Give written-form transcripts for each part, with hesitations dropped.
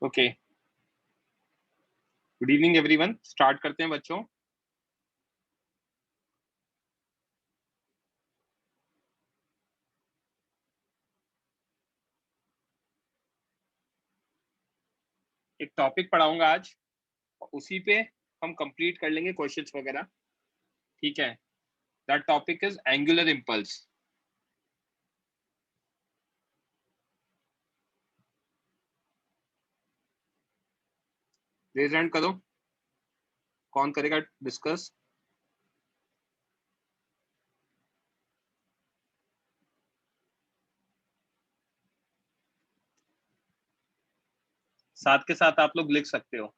Okay, good evening everyone. Start करते हैं बच्चों। एक टॉपिक पढ़ाऊंगा आज, उसी पे हम कंप्लीट कर लेंगे क्वेश्चंस वगैरह। ठीक है, that topic is angular impulse. Raise hand करो, कौन करेगा डिस्कस। साथ के साथ आप लोग लिख सकते हो।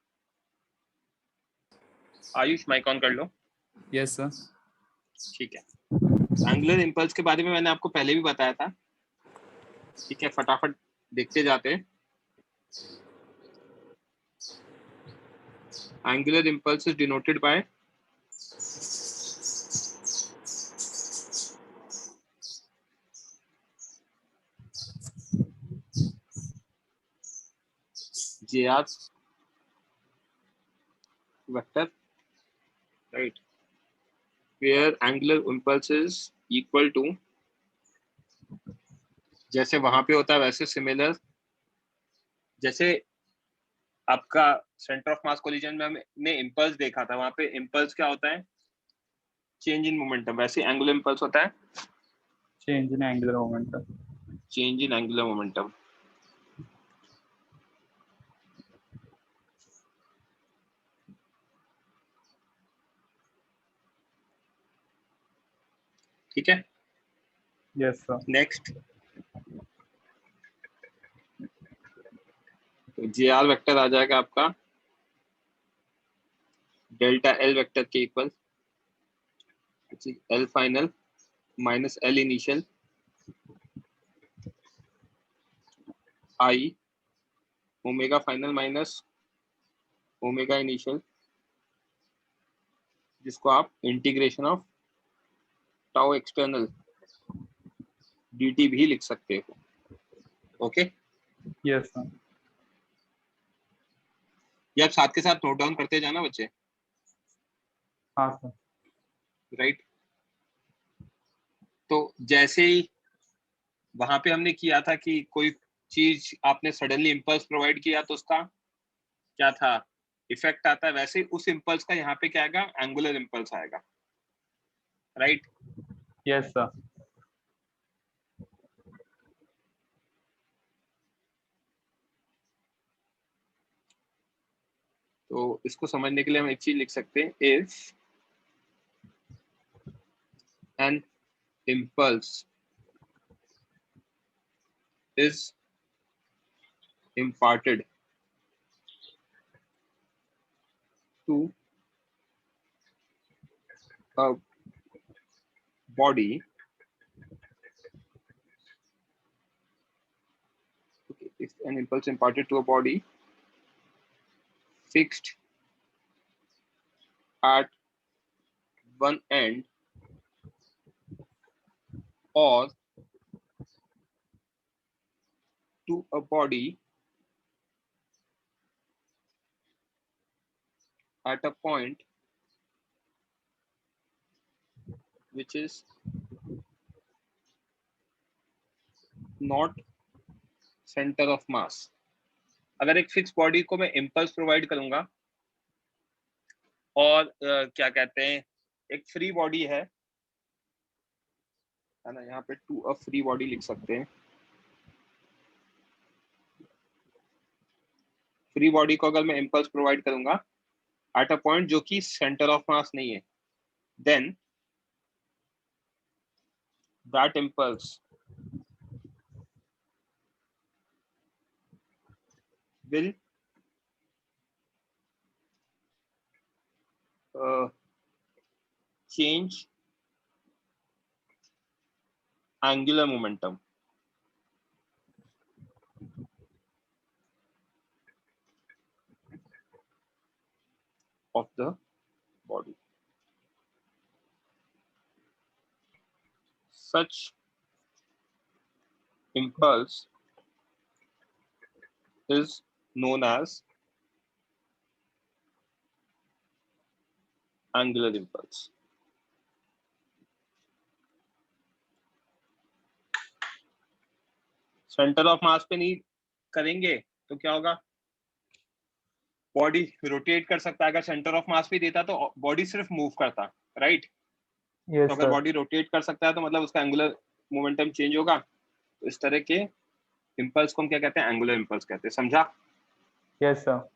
आयुष माइक ऑन कर लो। Yes sir. ठीक है, एंगुलर इम्पल्स के बारे में मैंने आपको पहले भी बताया था। ठीक है, फटाफट देखते जाते हैं। Angular impulse is denoted by JR vector, right, where angular impulse is equal to, जैसे वहां पे होता है वैसे सिमिलर, जैसे आपका सेंटर ऑफ मास कोलिजन में हमने इम्पल्स देखा था, वहां पे इम्पल्स क्या होता है, चेंज इन मोमेंटम। वैसे एंगुलर इम्पल्स होता है change in angular momentum. Change in angular momentum. ठीक है, यस सर। नेक्स्ट तो JR वेक्टर आ जाएगा आपका डेल्टा L वेक्टर के equal, L final minus L initial I omega final minus omega initial, जिसको आप integration of tau external dt भी लिख सकते हो। Okay, yes sir. ये आप साथ के साथ नोट डाउन करते जाना बच्चे। हाँ सर। राइट, तो जैसे ही वहां पे हमने किया था कि कोई चीज आपने सडनली इम्पल्स प्रोवाइड किया तो उसका क्या था, इफेक्ट आता है, वैसे उस इम्पल्स का यहाँ पे क्या आएगा, एंगुलर इम्पल्स आएगा। Right, yes sir. तो इसको समझने के लिए हम एक चीज लिख सकते हैं, if an impulse is imparted to a body, okay, if an impulse imparted to a body fixed at one end or to a body at a point which is not center of mass। अगर एक fix body को मैं impulse provide करूंगा और क्या कहते हैं, एक फ्री बॉडी है ना, यहाँ पे टू अ फ्री बॉडी लिख सकते हैं। फ्री बॉडी को अगर मैं इम्पल्स प्रोवाइड करूंगा एट अ पॉइंट जो कि सेंटर ऑफ मास नहीं है, then that impulse will change angular momentum of the body. Such impulse is known as angular impulse. Centre of मास पे नहीं करेंगे तो क्या होगा, बॉडी रोटेट कर सकता है। अगर सेंटर ऑफ मास पे देता तो बॉडी सिर्फ मूव करता, राइट। यस तो अगर सर, बॉडी रोटेट कर सकता है तो मतलब उसका एंगुलर मोमेंटम चेंज होगा। तो इस तरह के इंपल्स को हम क्या कहते हैं, एंगुलर इंपल्स कहते हैं। समझा? Yes sir.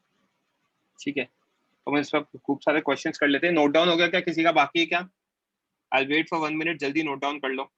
ठीक है, तो हम इस पर खूब सारे क्वेश्चंस कर लेते हैं। नोट डाउन हो गया क्या, किसी का बाकी है क्या? आई वेट फॉर 1 मिनट, जल्दी नोट डाउन कर लो।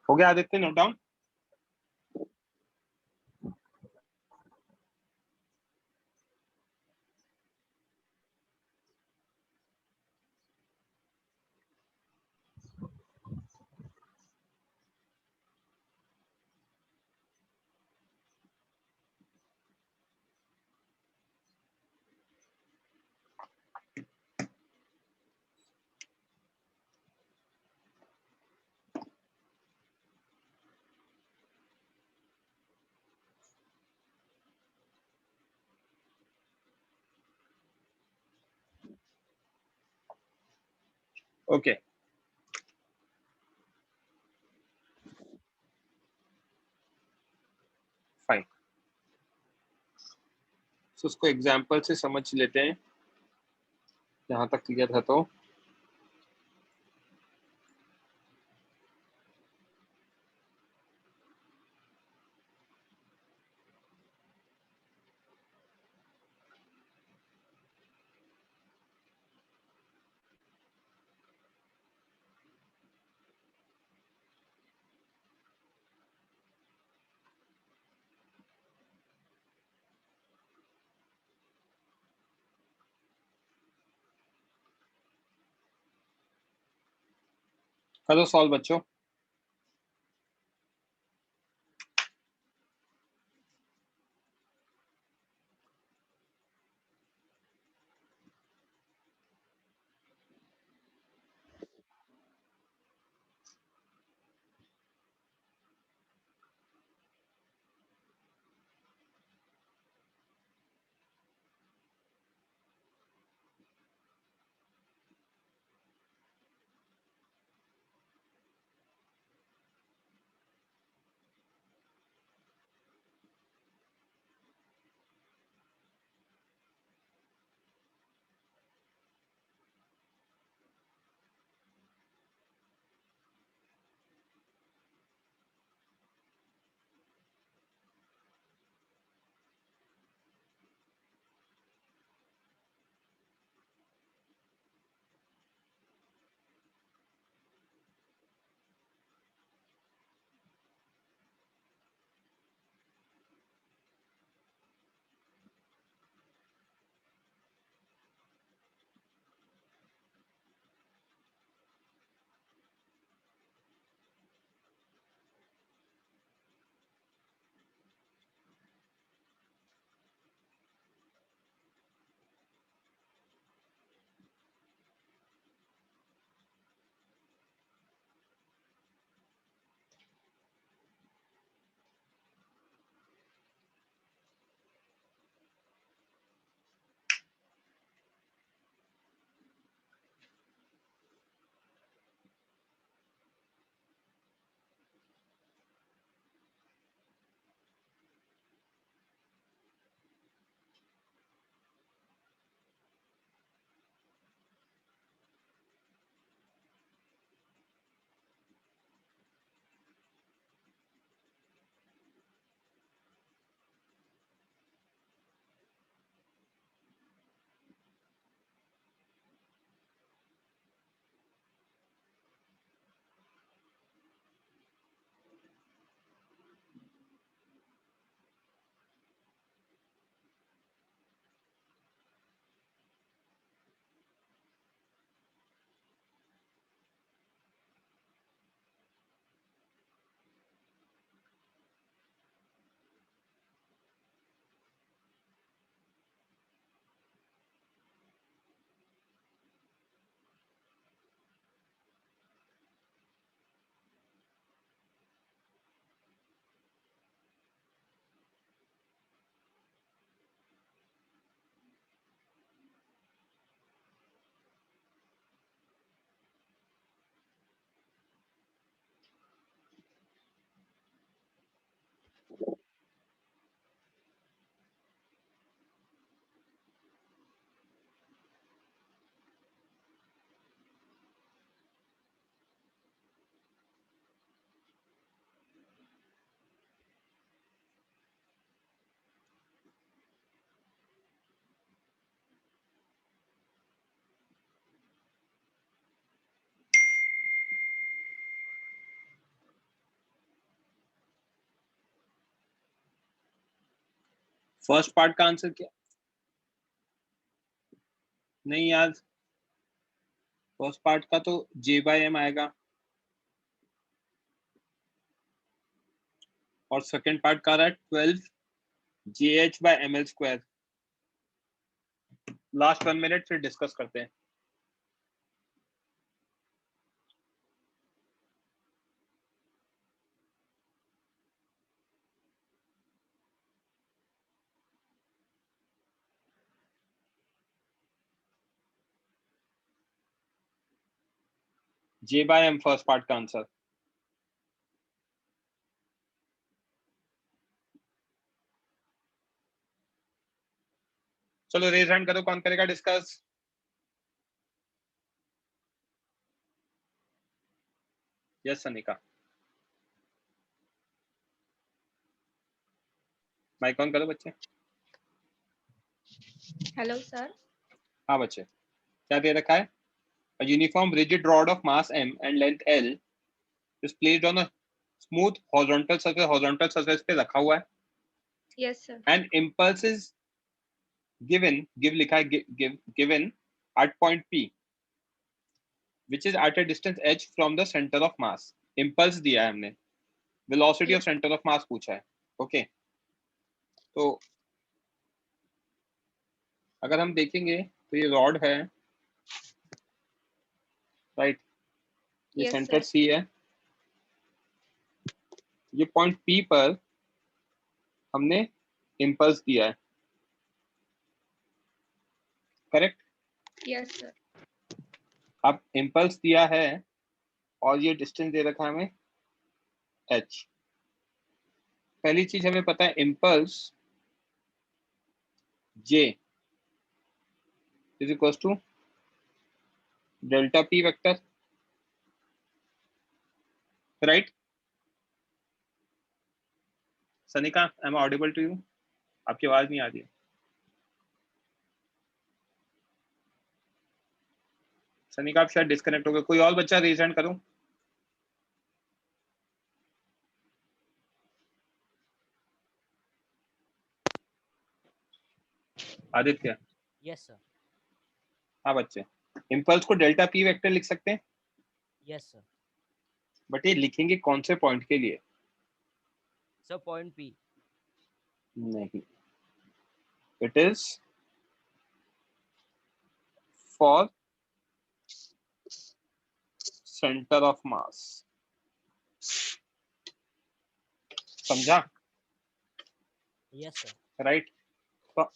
हो गया Aditya note down? Okay, fine. तो उसको एग्जांपल से समझ लेते हैं, जहां तक क्लियर था। तो करो सॉल्व बच्चों। फर्स्ट पार्ट का आंसर क्या? नहीं यार, फर्स्ट पार्ट का तो J/m आएगा और सेकंड पार्ट का रहा है 12 JH/ml²। लास्ट 1 मिनट फिर डिस्कस करते हैं। J/m फर्स्ट पार्ट का आंसर। चलो रेज हैंड करो, कौन करेगा discuss? Yes Sanika, mic on करो बच्चे। Hello sir. हाँ बच्चे, क्या दे रखा है? A uniform rigid rod of mass m and length L is placed on a smooth horizontal surface, horizontal surface पे रखा हुआ है। Yes sir. And impulse is give लिखा है given at point P which is at a distance h from the center of mass। impulse दिया है हमने, velocity of center of mass पूछा है। ओके, तो अगर हम देखेंगे तो ये रॉड है, राइट, ये Yes, सेंटर sir. सी है, ये पॉइंट पी पर हमने इम्पल्स दिया है, करेक्ट? Yes sir. अब इम्पल्स दिया है और ये डिस्टेंस दे रखा है हमें h। पहली चीज हमें पता है impulse j is equal to delta p vector, right? Sanika, I am audible to you? आपकी आवाज नहीं आ रही है। सनिका आप शायद डिस्कनेक्ट हो गए। कोई और बच्चा रेज हैंड करो। आदित्य। Yes sir. हाँ बच्चे, इम्पल्स को डेल्टा p वेक्टर लिख सकते हैं, यस सर। बट ये लिखेंगे कौन से पॉइंट के लिए? Sir point P. नहीं, it is for centre of mass. समझा? Yes sir. राइट, तो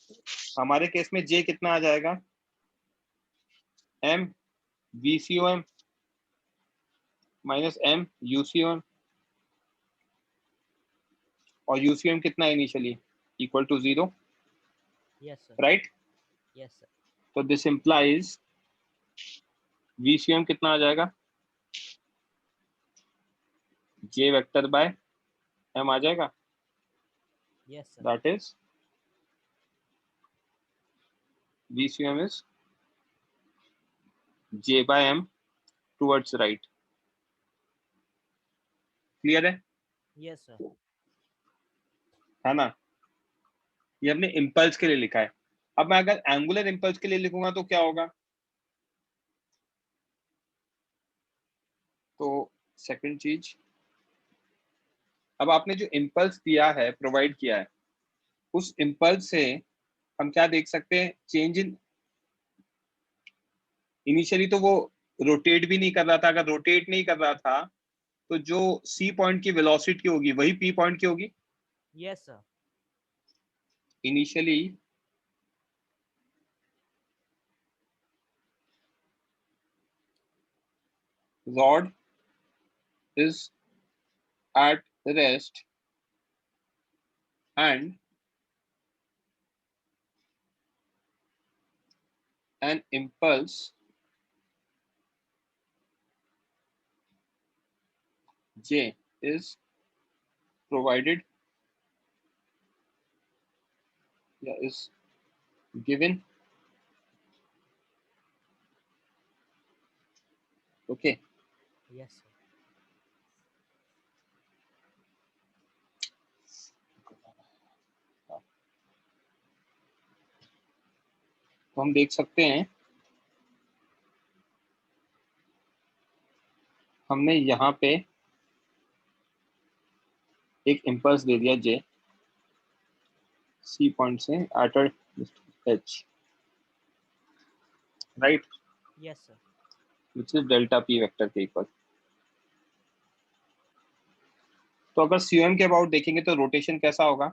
हमारे केस में J कितना आ जाएगा? M VCOM minus M UCOM, और UCM कितना initially? Equal to 0, yes sir. Right? Yes sir. तो दिस इंप्लाइज VCM कितना आ जाएगा? J वेक्टर बाय M आ जाएगा। Yes sir. That is VCM is J by M towards right। Clear है? Yes sir. है ना? ये हमने इम्पल्स के लिए लिखा है। अब मैं अगर एंगुलर इम्पल्स के लिए लिखूंगा तो क्या होगा? तो सेकंड चीज, अब आपने जो इम्पल्स दिया है, प्रोवाइड किया है, उस इम्पल्स से हम क्या देख सकते हैं? चेंज इन, इनिशियली तो वो रोटेट भी नहीं कर रहा था। अगर रोटेट नहीं कर रहा था तो जो सी पॉइंट की वेलोसिटी होगी वही पी पॉइंट की होगी। Yes sir. Initially rod is at rest and an impulse J is provided, is given। Okay, yes sir. तो हम देख सकते हैं हमने यहाँ पे एक इम्पल्स दे दिया जे सी पॉइंट से at H, right, Yes, sir. Which is delta P vector के इक्वल। तो अगर सीओएम के अबाउट देखेंगे तो रोटेशन कैसा होगा?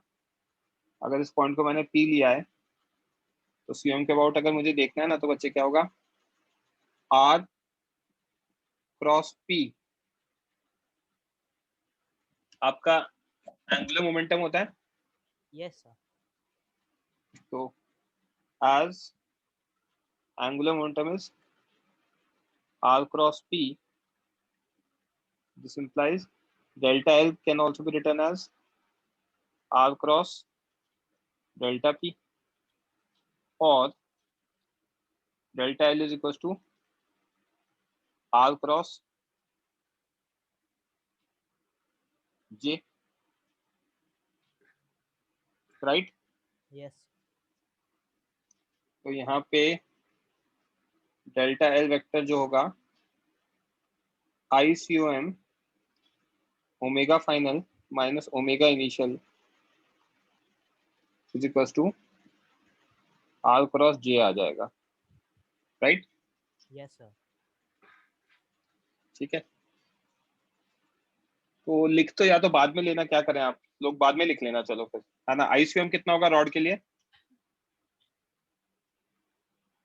अगर इस पॉइंट को मैंने पी लिया है तो सीओएम के अबाउट अगर मुझे देखना है ना, तो बच्चे क्या होगा, आर क्रॉस पी आपका एंगुलर मोमेंटम होता है। Yes, sir. तो as angular momentum is r cross p, this implies delta L can also be written as r cross delta p, or delta L is equals to r cross j, right? Yes. तो यहाँ पे delta L vector जो होगा I C O M omega final minus omega initial is equals to R cross J आ जाएगा, right? Yes, sir. ठीक है, तो लिख तो या तो बाद में लेना, क्या करें आप लोग, बाद में लिख लेना, चलो फिर, है ना। आईसीएम कितना होगा रॉड के लिए?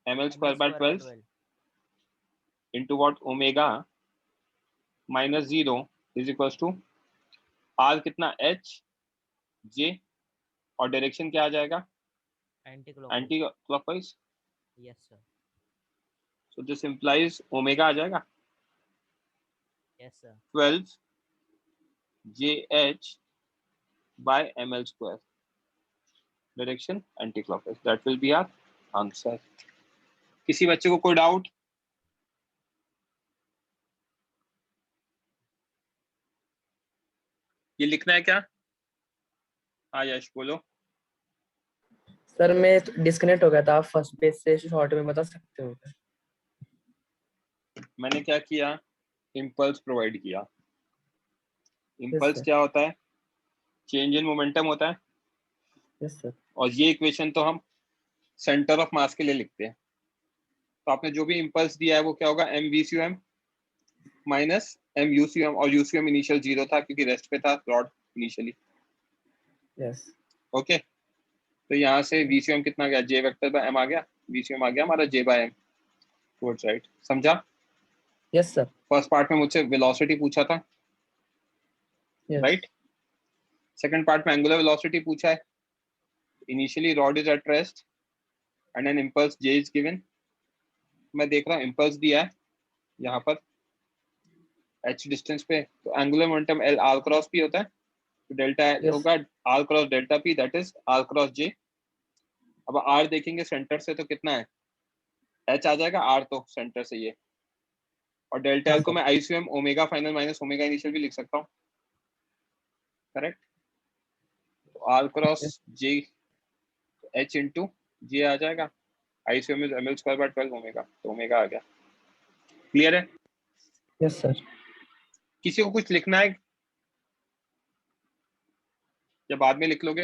ml square by 12 into what omega minus 0 is equals to R कितना एच जे, और डायरेक्शन क्या आ जाएगा? Anti-clockwise. Anti clockwise. Yes, sir. So this implies omega आ जाएगा Yes, sir. 12 J H by ml square, direction anti clockwise. That will be our answer. किसी बच्चे को कोई डाउट? ये लिखना है क्या? हाँ यश बोलो। सर मैं डिस्कनेक्ट हो गया था, आप फर्स्ट पेज से शॉर्ट में बता सकते हो क्या? मैंने क्या किया, इम्पल्स प्रोवाइड किया। Impulse sir. क्या होता है? चेंज इन मोमेंटम होता है। Yes sir. और ये इक्वेशन तो हम सेंटर ऑफ मास के लिए लिखते हैं। तो आपने जो भी इम्पल्स दिया है वो क्या होगा, M V C M minus M U C M, और यू सी एम इनिशियल 0 था क्योंकि रेस्ट पे था रॉड इनिशियली। यस। ओके, तो यहाँ से वी सी एम कितना गया, जे वेक्टर बाय एम आ गया, वी सी एम आ गया हमारा जे बाय एम टुवर्ड्स राइट। समझा? Yes sir. फर्स्ट पार्ट में मुझसे वेलोसिटी पूछा था, राइट? सेकंड पार्ट में एंगुलर वेलोसिटी पूछा है। Initially rod is at rest and an impulse J is given. मैं देख रहा हूँ इम्पल्स दिया है यहाँ पर h डिस्टेंस पे, तो angular momentum l r cross p होता है, तो डेल्टा Yes. होगा r cross delta p, that is r cross j। अब r देखेंगे सेंटर से तो कितना है, h आ जाएगा, r तो सेंटर से ये, और डेल्टा हाँ l को सर। मैं ICM omega final minus omega initial भी लिख सकता हूँ, करेक्ट? तो r cross j h into j आ जाएगा, ICM is ml square by 12 omega, तो ओमेगा आ गया। क्लियर है? Yes sir. किसी को कुछ लिखना है या बाद में लिख लोगे?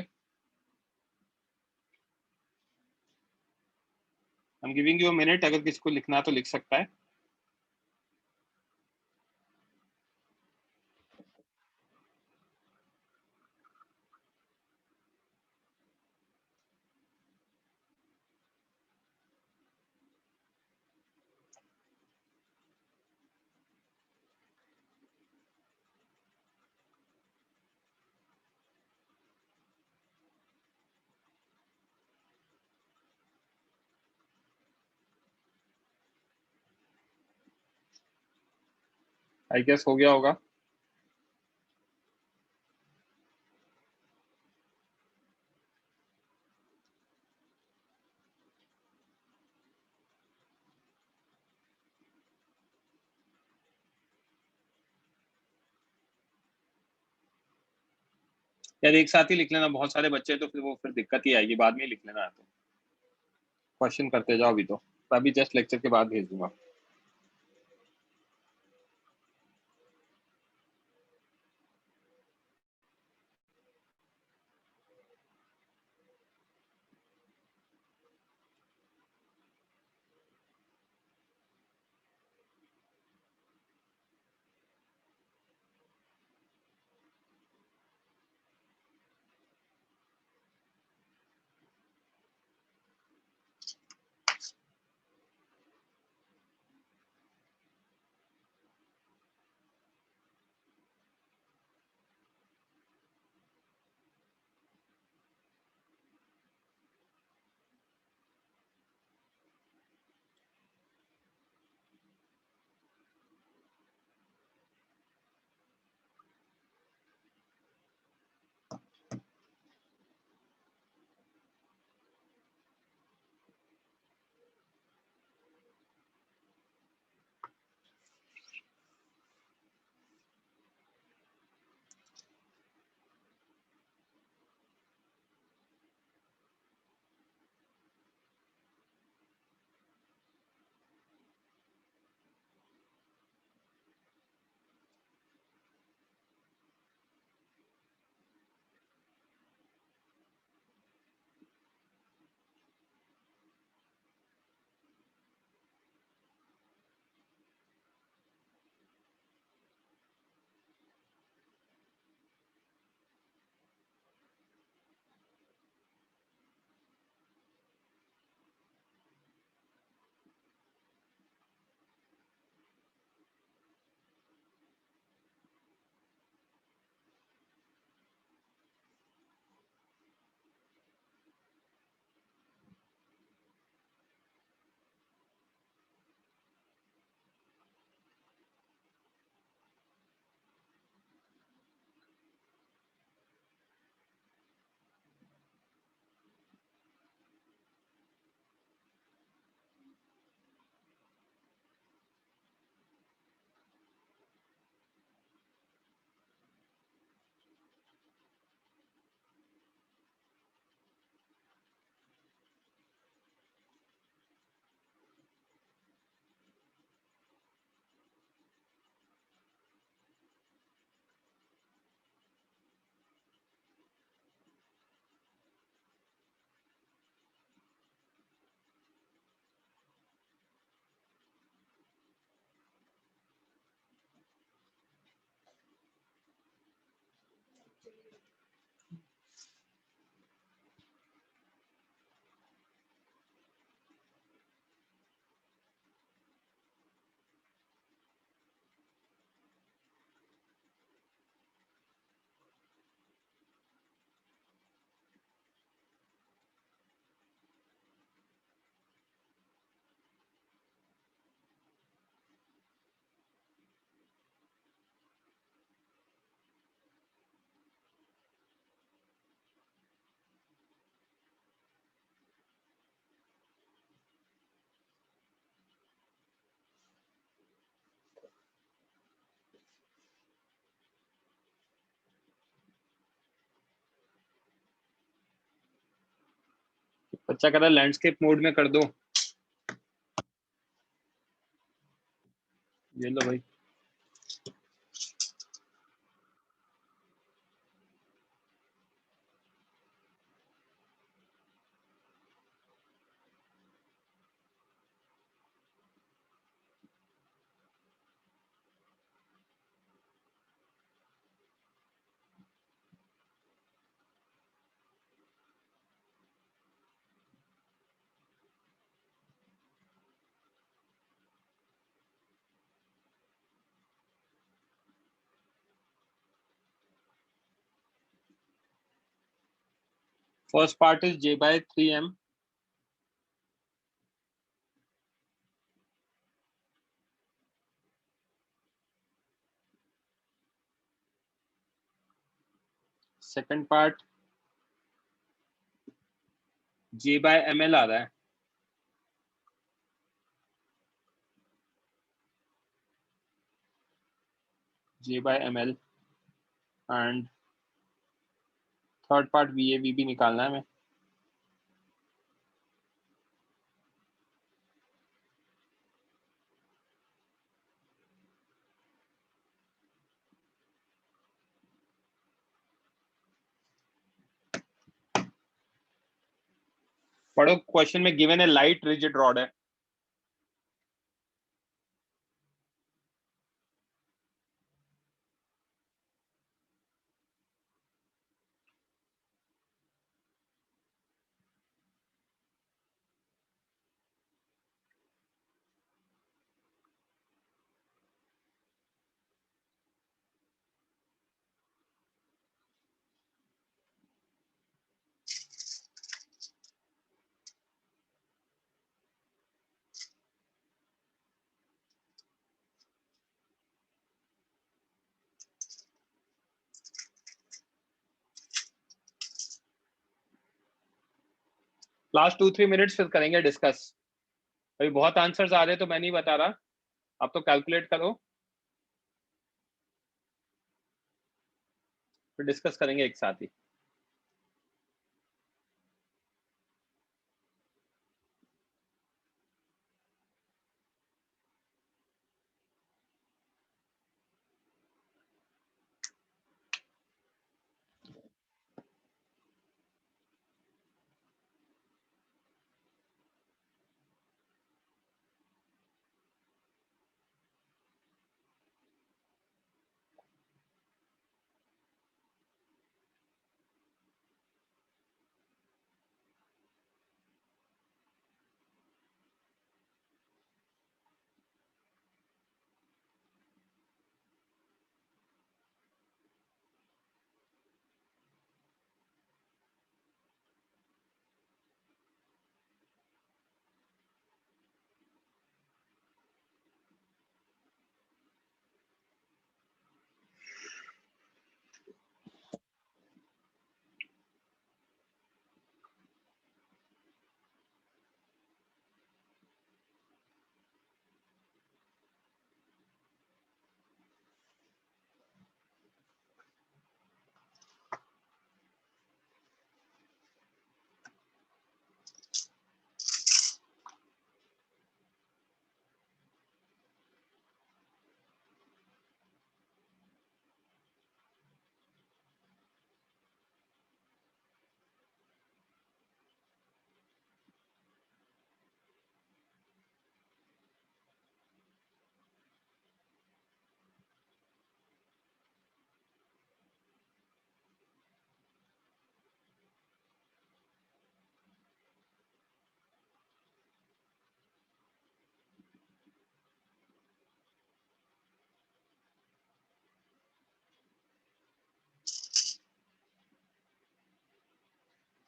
I am giving you a minute, अगर किसी को लिखना है तो लिख सकता है। आई गेस हो गया होगा। यार एक साथ ही लिख लेना, बहुत सारे बच्चे तो फिर वो फिर दिक्कत ही आएगी, बाद में लिख लेना है तो क्वेश्चन करते जाओ अभी तो अभी जस्ट लेक्चर के बाद भेज दूंगा। बच्चा कह रहा है लैंडस्केप मोड में कर दो। ये लो भाई। First part is J by 3m. Second part J by ml आ रहा है। J by ml and third part VA VB निकालना है हमें। पढ़ो क्वेश्चन में गिवन ए लाइट रिजिड रॉड है, लास्ट 2-3 मिनट्स फिर करेंगे डिस्कस। अभी बहुत आंसर्स आ रहे तो मैं नहीं बता रहा, आप तो कैलकुलेट करो, फिर डिस्कस करेंगे एक साथ ही।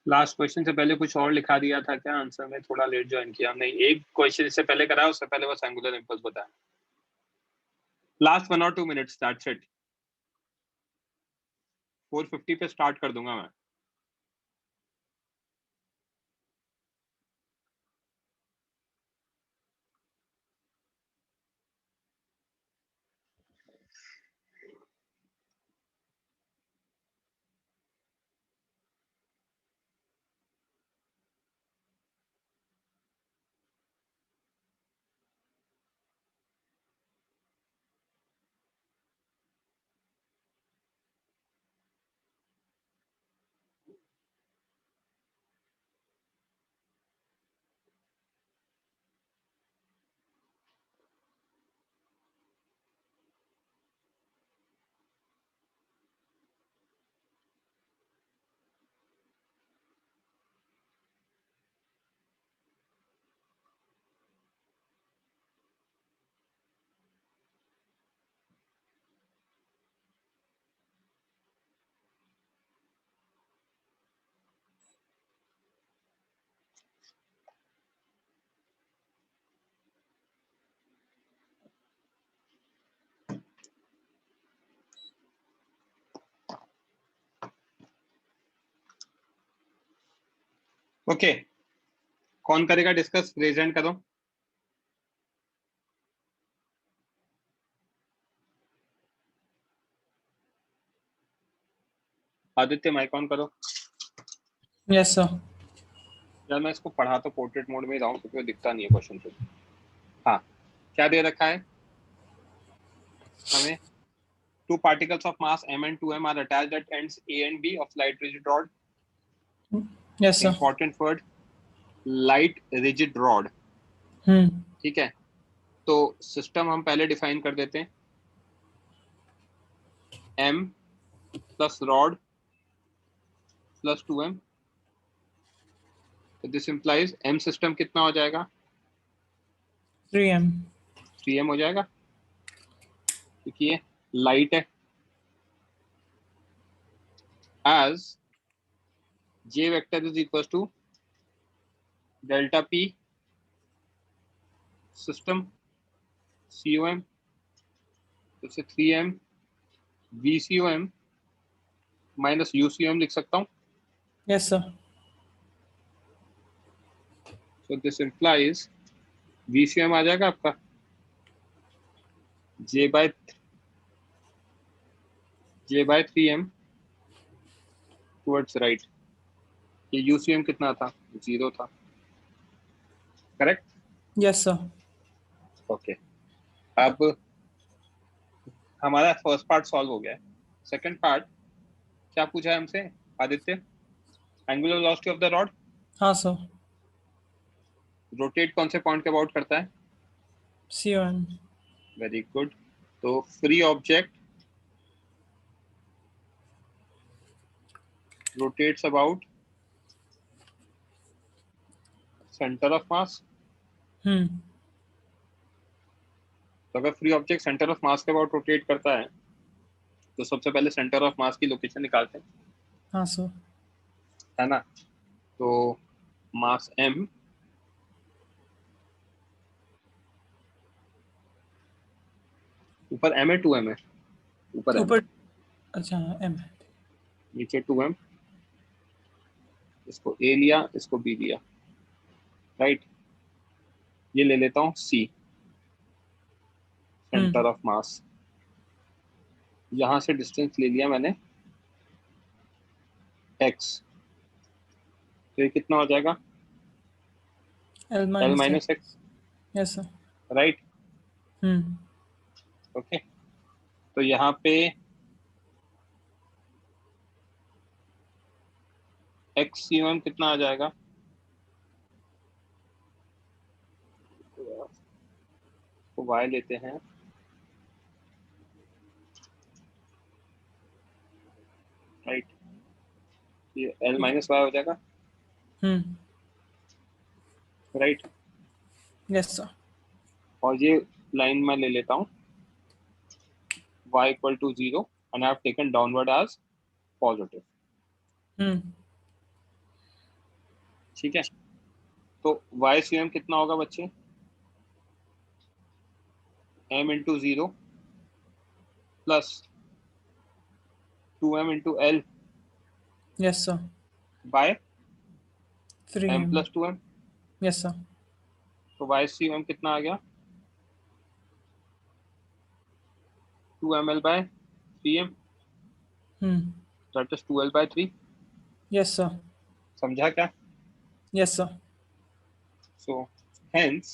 लास्ट क्वेश्चन से पहले कुछ और लिखा दिया था क्या आंसर में? थोड़ा लेट ज्वाइन किया हमने, एक क्वेश्चन इससे पहले कराया, उससे पहले बस एंगुलर इंपल्स बताया। Last 1 or 2 minutes, that's it. 4:50 पे स्टार्ट कर दूंगा मैं। ओके, कौन करेगा डिस्कस? रेज हैंड करो। आदित्य माइक ऑन करो। Yes sir. यार मैं इसको पढ़ा तो पोर्ट्रेट मोड में ही रहा हूँ क्योंकि वो दिखता नहीं है क्वेश्चन पे। हाँ, क्या दे रखा है हमें? 2 particles of mass m and 2m are attached at ends A and B of light rigid rod. Yes sir. Important word. Light rigid rod, hmm ठीक है, तो सिस्टम हम पहले डिफाइन कर देते हैं, m plus rod plus 2m, तो this implies m system कितना हो जाएगा, 3m 3m हो जाएगा, क्योंकि ये लाइट है, as j vector is equals to delta p system com, तो से 3m vcom माइनस ucom लिख सकता हूँ, yes sir so this implies vcom आ जाएगा आपका j by 3m towards right, ये ucm कितना था, 0 था, करेक्ट, yes sir ओके। अब हमारा फर्स्ट पार्ट सॉल्व हो गया है, सेकंड पार्ट क्या पूछा है हमसे Aditya, angular velocity of the rod, हाँ सर रोटेट कौन से पॉइंट के अबाउट करता है, com वेरी गुड, तो free object rotates about centre of मास, तो अगर फ्री ऑब्जेक्ट सेंटर ऑफ मास के अबाउट रोटेट करता है तो सबसे पहले सेंटर ऑफ मास की लोकेशन निकालते हैं, हाँ सर है ना, तो मास m ऊपर m है 2m है, ऊपर m ऊपर अच्छा m है नीचे 2m, इसको a लिया इसको b लिया, राइट, ये ले लेता हूँ c सेंटर ऑफ मास, यहां से डिस्टेंस ले लिया मैंने x, तो ये कितना हो जाएगा l l minus minus x, yes sir right, hmm okay, तो यहाँ पे xcom कितना आ जाएगा, तो y लेते हैं, राइट, ये l माइनस वाई हो जाएगा, राइट, yes sir और ये लाइन में ले लेता हूँ y equal to 0 and I have taken downward as positive, ठीक है, तो ycm कितना होगा बच्चे, m into 0 plus 2m into l yes sir by m 3m plus 2m, yes sir तो ycm कितना आ गया 2ml by 3m, that is 2l by 3, yes sir समझा क्या, yes sir so hence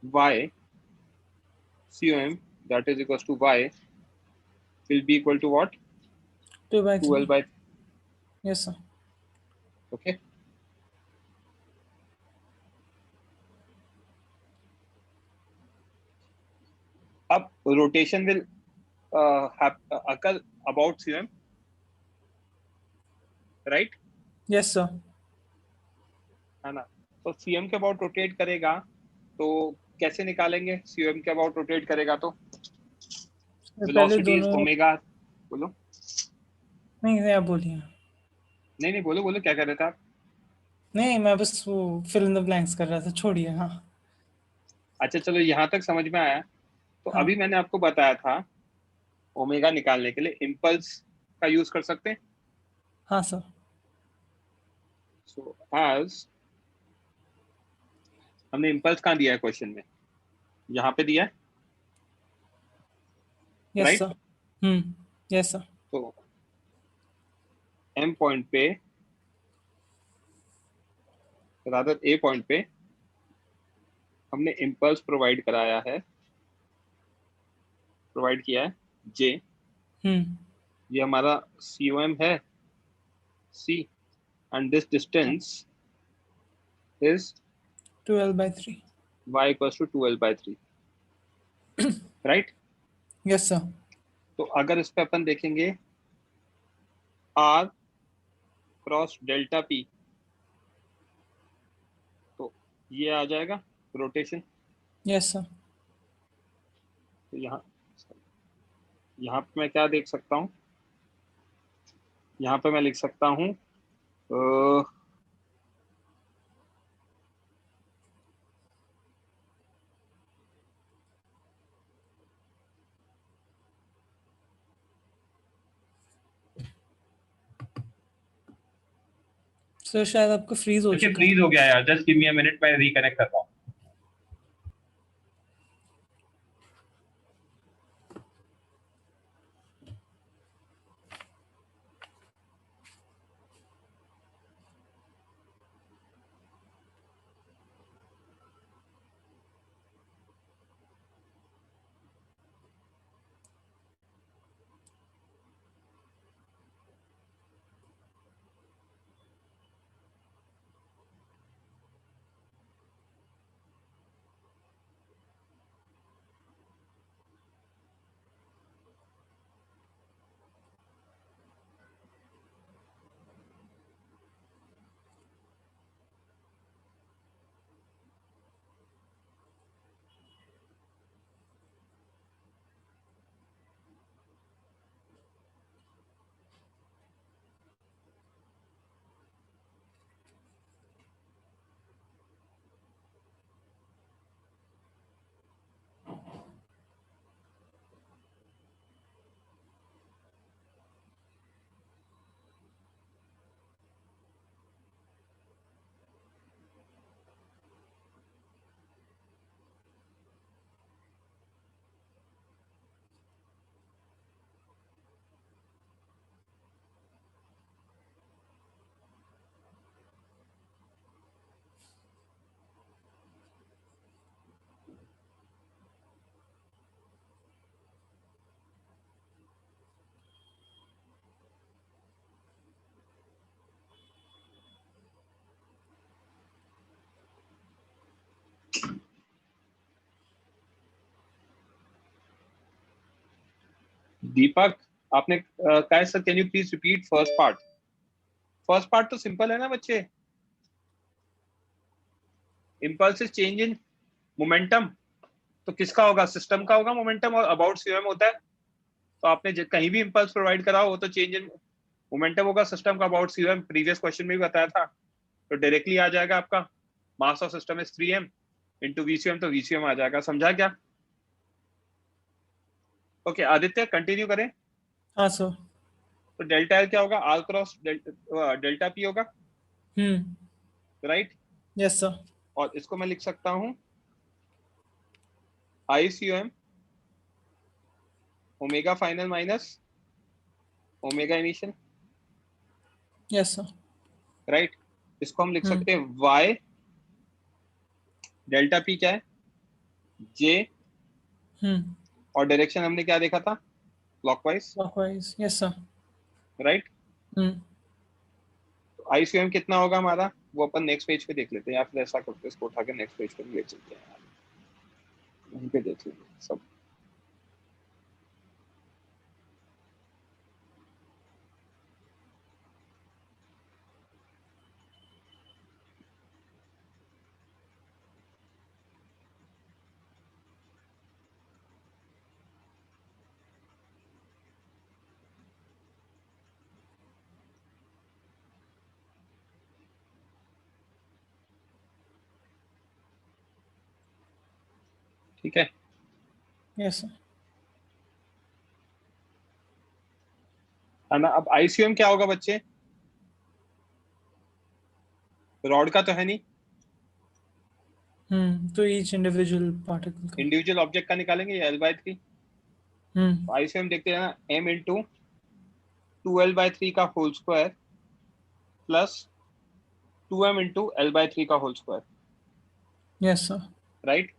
y com that is equals to y will be equal to what, 2 by 3 2l by, yes sir okay, अब rotation will occur about cm, right, yes sir है ना, तो cm के about rotate करेगा तो कैसे निकालेंगे, cm के अबाउट रोटेट करेगा तो पहले वेलोसिटी इज दोनों ओमेगा, बोलो, नहीं आप बोलिए नहीं बोलो बोलो क्या कर रहे थे आप, नहीं मैं बस वो फिल इन द ब्लैंक्स कर रहा था छोड़िए हाँ अच्छा चलो यहाँ तक समझ में आया, तो हाँ अभी मैंने आपको बताया था ओमेगा निकालने के लिए इम्पल्स का यूज कर सकते हैं, हाँ सर सो एज हमने इम्पल्स कहाँ दिया है क्वेश्चन में, यहाँ पे दिया है, yes right, sir yes sir तो m पॉइंट पे रादर a पॉइंट पे हमने इम्पल्स प्रोवाइड कराया है, प्रोवाइड किया है j, ये हमारा com है c, and this distance is 2L/3. y equals to 2L/3, right? Yes, sir. तो अगर इस पे अपन देखेंगे r क्रॉस डेल्टा p, तो ये आ जाएगा रोटेशन। Yes, sir. तो यहाँ पे मैं क्या देख सकता हूँ, यहाँ पे मैं लिख सकता हूँ सर शायद आपका फ्रीज हो अच्छा चुका है। फ्रीज हो गया यार, just give me a minute, मैं रिकनेक्ट करता हूँ। दीपक आपने कहा sir, can you please repeat first part? First part तो सिंपल है ना बच्चे, इम्पल्स चेंज इन मोमेंटम, तो किसका होगा? सिस्टम का होगा मोमेंटम, और अबाउट सीएम होता है। तो आपने कहीं भी इम्पल्स प्रोवाइड करा हो तो चेंज इन मोमेंटम होगा सिस्टम का अबाउट सीएम, प्रीवियस क्वेश्चन में भी बताया था। तो डायरेक्टली आ जाएगा आपका mass of system is 3m into VCM, तो वीसीएम आ जाएगा। समझा क्या? ओके आदित्य कंटिन्यू करें। हाँ सर। तो डेल्टा एल क्या होगा? आर क्रॉस डेल्टा पी होगा, राइट? Yes sir. और इसको मैं लिख सकता हूं ICM omega final minus omega initial, yes sir. Right? इसको हम लिख सकते हैं y डेल्टा पी क्या है? J, और डायरेक्शन हमने क्या देखा था? Clockwise, clockwise. Yes sir. Right? ICM कितना होगा हमारा, वो अपन नेक्स्ट पेज पे देख लेते हैं, या फिर ऐसा करते हैं इसको उठा के नेक्स्ट पेज पे भी ले चलते हैं यार, वहीं पे देख लेंगे सब। ठीक है, यस सर। है ना? अब ICM क्या होगा बच्चे? रॉड का तो है नहीं, तो ईच इंडिविजुअल पार्टिकल का। इंडिविजुअल ऑब्जेक्ट का निकालेंगे, L/3। ICM देखते हैं ना, m इंटू 2L/3 का whole square plus 2m into L/3 का whole square, yes sir. Right?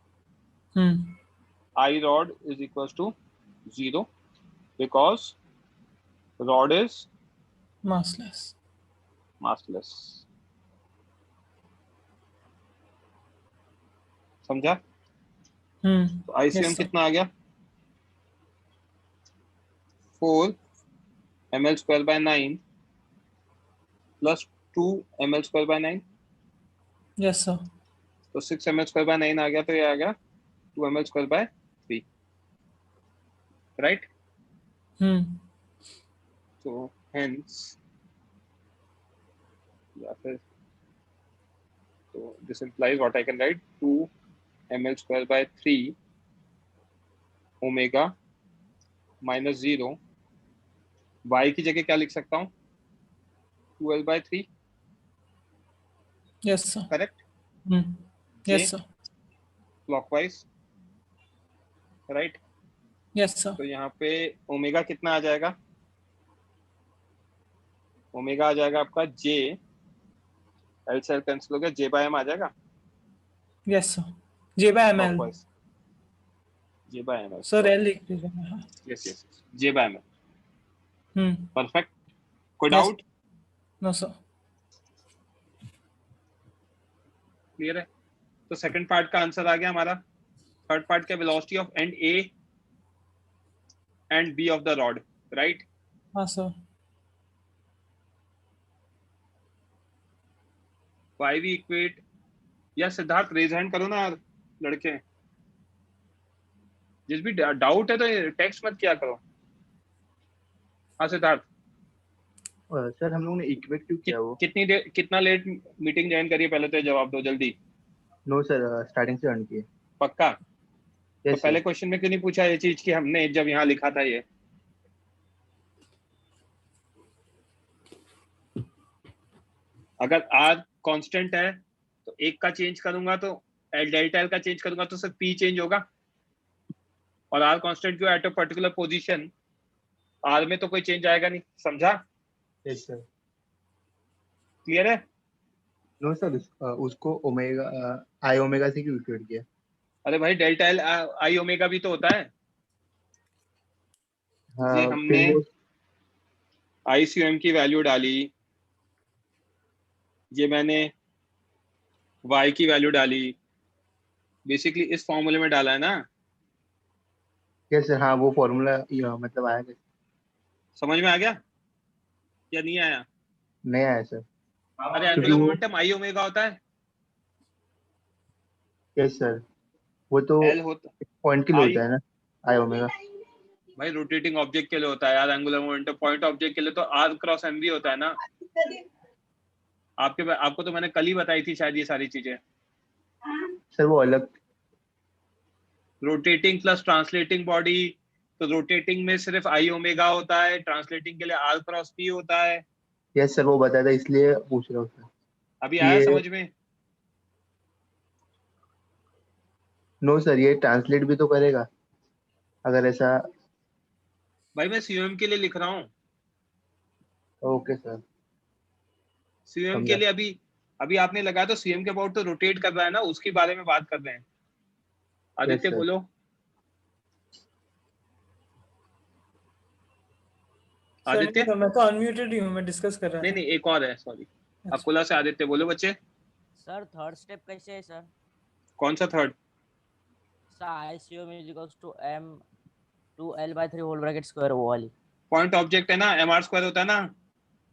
I rod is equals to 0 because rod is massless। Massless. समझा? तो आईसीएम yes sir, कितना आ गया? 4 ml/9 plus 2 ml/9, yes sir, तो 6 ml/9 आ गया, तो ये आ गया 2 ml/3, राइट? तो हेंस, या फिर तो this implies what I can write 2 ml/3 omega minus 0, y की जगह क्या लिख सकता हूँ? 2l/3, yes sir, correct? yes sir, clockwise, right? yes sir, तो यहाँ पे ओमेगा कितना आ जाएगा? ओमेगा आ जाएगा आपका j, एल से कैंसिल हो गया, j/m आ जाएगा yes sir, J/ml clockwise, j/ml, sir, L लिख दीजिए। हाँ, यस यस, j/ml, परफेक्ट। कोई yes doubt? no sir, clear है? तो सेकंड पार्ट का आंसर आ गया हमारा। थर्ड पार्ट का velocity of end A and B of the rod, right? हाँ sir, वाई वी इक्वेट, या सिद्धार्थ रेज हैंड करो ना यार, लड़के। जिस भी डाउट है तो टेक्स्ट मत किया करो। हाँ सिद्धार्थ, सर हम लोगों ने इक्वेट क्यों किया वो? कितनी देर, कितना लेट मीटिंग ज्वाइन करिए, पहले तो ये जवाब दो जल्दी। नो सर, स्टार्टिंग से अर्न किए। पक्का? तो यस पहले सर। क्वेश्चन में क्यों नहीं पूछा ये चीज कि हमने जब यहाँ लिखा था ये? अगर आर कांस्टेंट है तो एक का चेंज करूंगा तो डेल्टा एल का चेंज करूंगा तो सिर्फ पी चेंज होगा, और आर कांस्टेंट क्यों at a particular position, R में तो कोई चेंज आएगा नहीं। समझा? Yes sir. क्लियर है? नो सर, उसको ओमेगा आई ओमेगा से क्यों इक्वेट किया? अरे भाई डेल्टा एल आई ओमेगा भी तो होता है। ये हाँ, हमने फिर वो आईसीएम की वैल्यू डाली, ये मैंने y की वैल्यू डाली, बेसिकली इस फॉर्मूले में डाला है ना। यस सर, हाँ वो फॉर्मूला मतलब आया कैसे? समझ में आ गया या नहीं आया? नहीं आया सर। अरे क्योंकि एंगुलर वो मोमेंटम आई ओमेगा होता है, यस सर, वो तो एल होता पॉइंट के लिए आई, होता है ना, आई ओमेगा। भाई रोटेटिंग ऑब्जेक्ट के लिए होता है यार एंगुलर मोमेंटम, पॉइंट ऑब्जेक्ट के लिए तो आर क्रॉस एम भी होता है ना। आपको तो मैंने कल ही बताई थी शायद ये सारी चीजें। सर वो अलग। रोटेटिंग प्लस ट्रांसलेटिंग बॉडी, तो रोटेटिंग में सिर्फ आई ओमेगा होता है, ट्रांसलेटिंग के लिए आर क्रॉस पी होता है। यस सर, वो बताया था इसलिए पूछ रहा हूँ सर। अभी आया ये समझ में? नो सर, ये ट्रांसलेट भी तो करेगा अगर ऐसा। भाई मैं सीओएम के लिए लिख रहा हूँ, ओके सर, सीएम के समझा। लिए। अभी अभी आपने लगाया तो सीएम के अबाउट तो रोटेट कर रहा है ना, उसके बारे में बात कर रहे हैं। Yes Aditya sir. बोलो। सर आदित्य, मैं तो अनम्यूटेड ही हूँ, मैं डिस्कस कर रहा नहीं था। नहीं एक और है, सॉरी। अकोला से आदित्य, बोलो बच्चे। सर थर्ड स्टेप कैसे है सर? कौन सा third? Sir ICM is equals to m 2l/3 whole bracket square, वो वाली। पॉइंट ऑब्जेक्ट है ना, एमआर स्क्वायर होता है ना।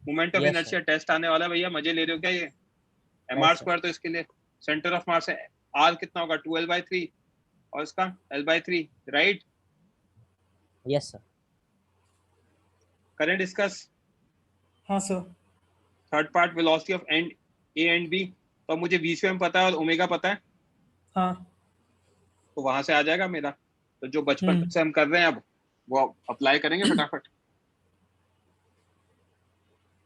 Moment of Yes, inertia sir. Test आने वाला है भैया, मजे ले रहे हो क्या? ये नहीं, एमआर sir. स्क्वायर तो इसके लिए सेंटर ऑफ मास है। आर कितना होगा? 2l/3 और इसका l/3, right? Yes, sir. Current discuss हाँ सर, third part, velocity of end A and B. तो अब मुझे वीसीएम पता है और ओमेगा पता है, हाँ तो वहां से आ जाएगा मेरा। तो जो बचपन से हम कर रहे हैं अब वो अप्लाई करेंगे फटाफट।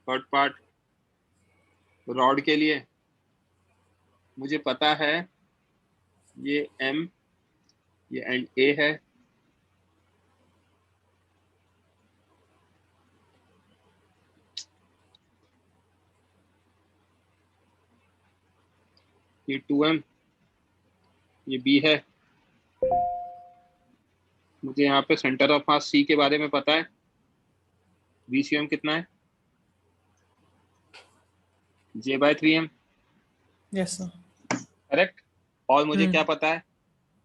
थर्ड पार्ट रॉड के लिए मुझे पता है ये एम, ये एंड ए है, ये 2m, ये बी है। मुझे यहाँ पे सेंटर ऑफ मास सी के बारे में पता है, वीसीएम कितना है? J/3m, yes sir. करेक्ट। और मुझे क्या हम्म। पता है,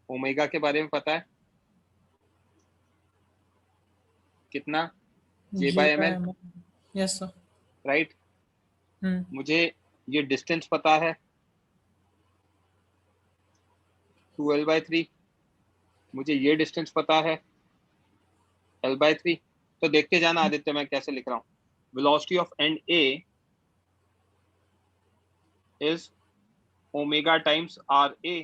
ओमेगा के बारे में पता है कितना, J/ml, यस सर। राइट। हम्म। मुझे ये डिस्टेंस पता है 2L/3, मुझे ये डिस्टेंस पता है L/3। तो देखते जाना आदित्य मैं कैसे लिख रहा हूँ। Velocity of and A is omega times RA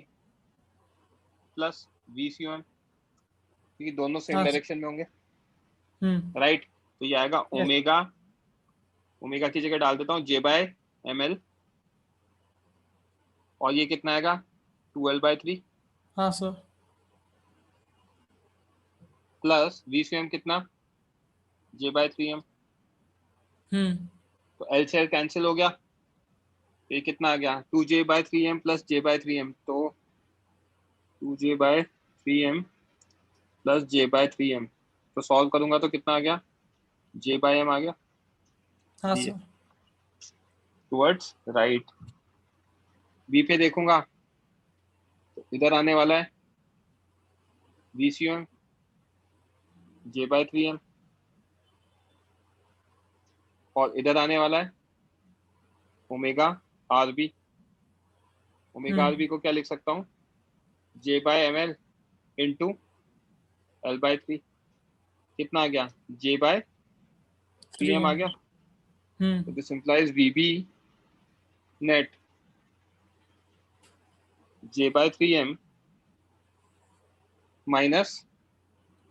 plus VCM, क्योंकि दोनों सेम हाँ सर। डायरेक्शन में होंगे, हम्म। राइट। तो ये आएगा यस। ओमेगा, ओमेगा की जगह डाल देता हूँ J/ml, और ये कितना आएगा 2L/3 हाँ सर। प्लस VCM कितना J/3m। हम्म। तो L से L कैंसिल हो गया, तो ये कितना आ गया 2J/3m प्लस J/3m, तो 2J/3m प्लस J/3m। तो सॉल्व करूंगा तो कितना आ गया, J/m आ गया, हाँ ये सर। Towards right. बी पे देखूंगा तो इधर आने वाला है VCM J/3m, और इधर आने वाला है ओमेगा RB। ओमेगा RB को क्या लिख सकता हूँ, J/ml इंटू L/3। कितना आ गया J/3m आ गया। तो this implies VB net J/3m minus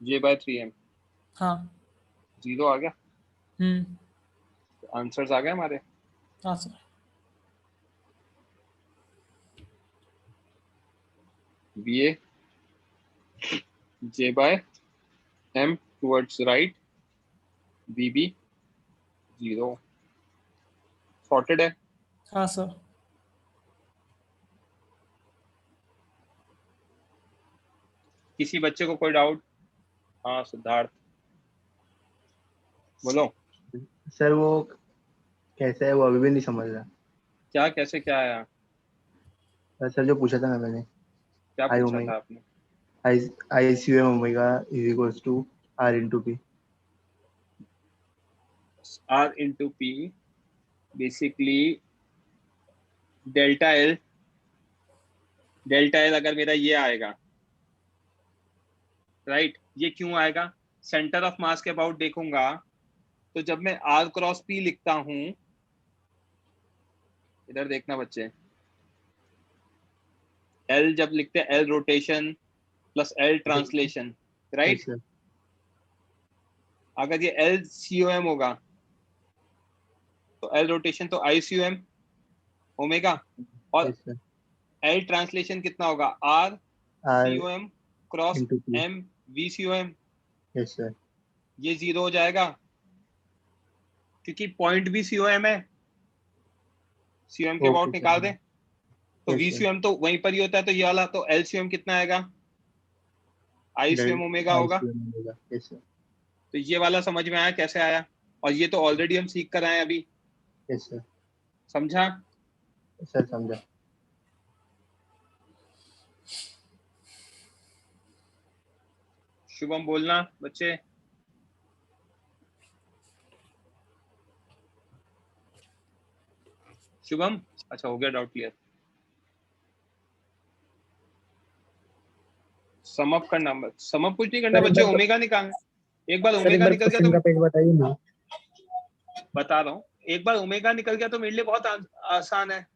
J/3m, हाँ। 0 आ गया। हम्म। आंसर्स आ गए हमारे। हाँ sir. BA J/m towards right, BB 0, sorted है। हाँ सर। किसी बच्चे को कोई डाउट? हाँ सिद्धार्थ बोलो। सर वो कैसे है वो अभी भी नहीं समझ रहा। क्या कैसे क्या आया, सर जो पूछा था ना मैंने, क्या आई पूछा ओमेगा था आपने? I C M omega is equals to R into P. R into P, basically delta L. Delta L अगर मेरा ये आएगा, राइट, ये क्यों आएगा, सेंटर ऑफ मास के अबाउट देखूंगा तो जब मैं R×P लिखता हूं, इधर देखना बच्चे, L जब लिखते हैं L rotation plus L translation, right. Sir अगर ये LCOM होगा तो L रोटेशन तो ICOM ओमेगा, और यस सर L ट्रांसलेशन कितना होगा R RCOM cross into P. M VCOM। Yes sir ये 0 हो जाएगा क्योंकि पॉइंट भी COM है, COM के ओके अबाउट निकाल सर। दें तो यस सर VCOM तो वहीं पर ही होता है, तो ये वाला तो LCOM कितना आएगा ICOM ओमेगा आई होगा। C M omega. Yes sir तो ये वाला समझ में आया कैसे आया, और ये तो ऑलरेडी हम सीख कर आए हैं अभी, यस सर समझा। सर समझा। शुभम बोलना बच्चे। शुभम, अच्छा हो गया डाउट क्लियर। सम अप करना, सम अप कुछ नहीं करना सर एक बच्चे, बार ओमेगा निकालना। एक बार सर एक ओमेगा बार निकल गया क्वेश्चन तो का पेज बताइए ना। बता रहा हूँ, एक बार ओमेगा निकल गया तो मेरे लिए बहुत आसान है।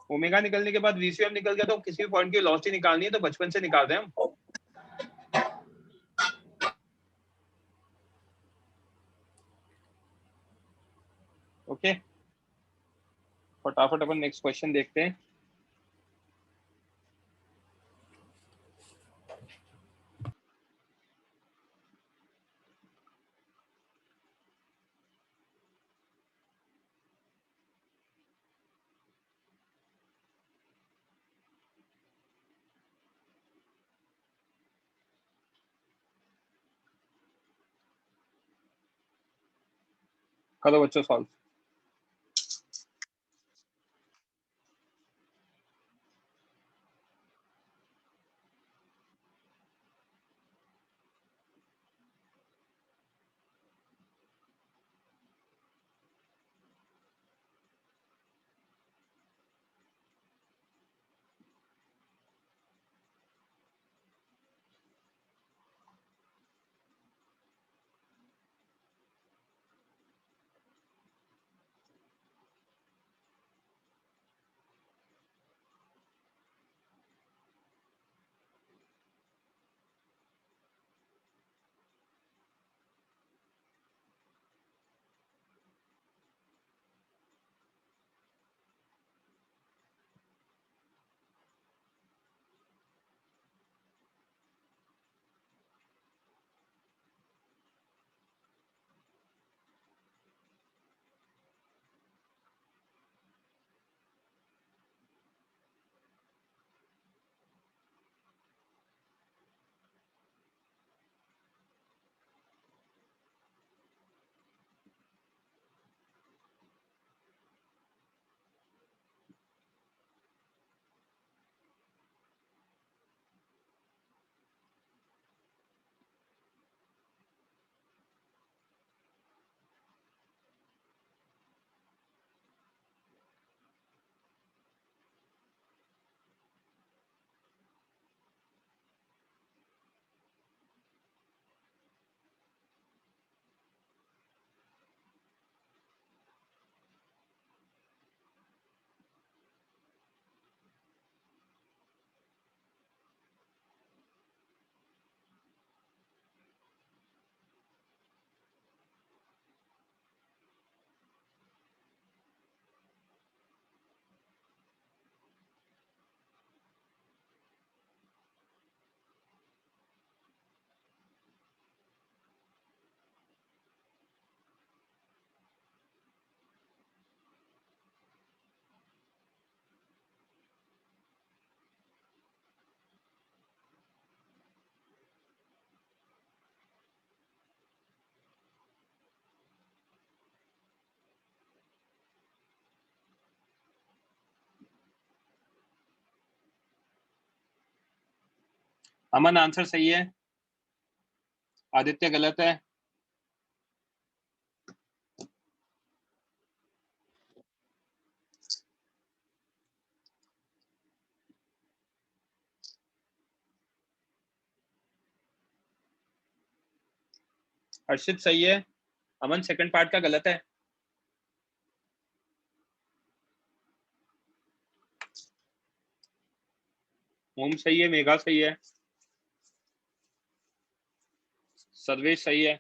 ओमेगा निकलने के बाद VCM निकल गया तो किसी भी पॉइंट की वेलोसिटी निकालनी है तो बचपन से निकाल दें हम। ओके, फटाफट अपन नेक्स्ट क्वेश्चन देखते हैं। करो बच्चों सॉल्व। अमन आंसर सही है, आदित्य गलत है, हर्षित सही है, अमन सेकंड पार्ट का गलत है। ओम सही है, मेघा सही है, सर्वेश सही है,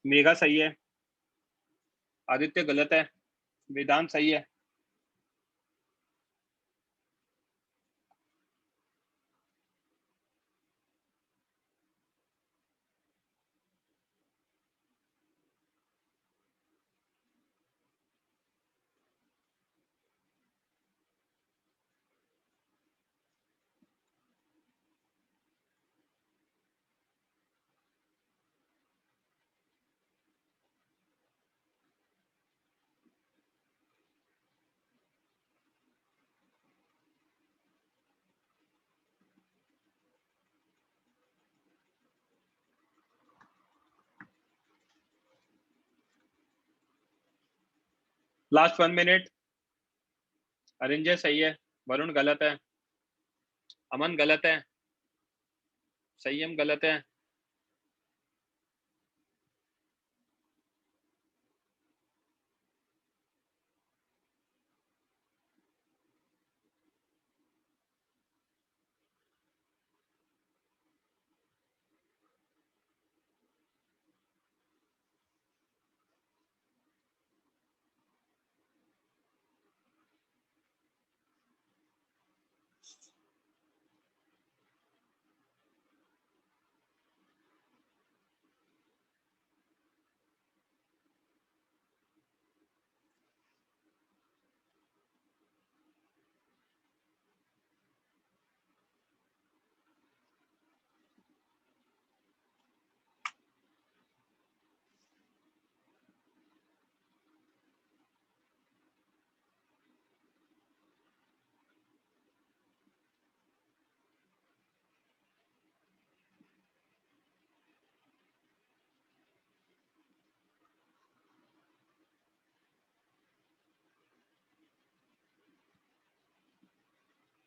मेघा सही है, आदित्य गलत है, वेदांत सही है, लास्ट 1 मिनट। अरिंजय सही है, वरुण गलत है, अमन गलत है, संयम गलत है,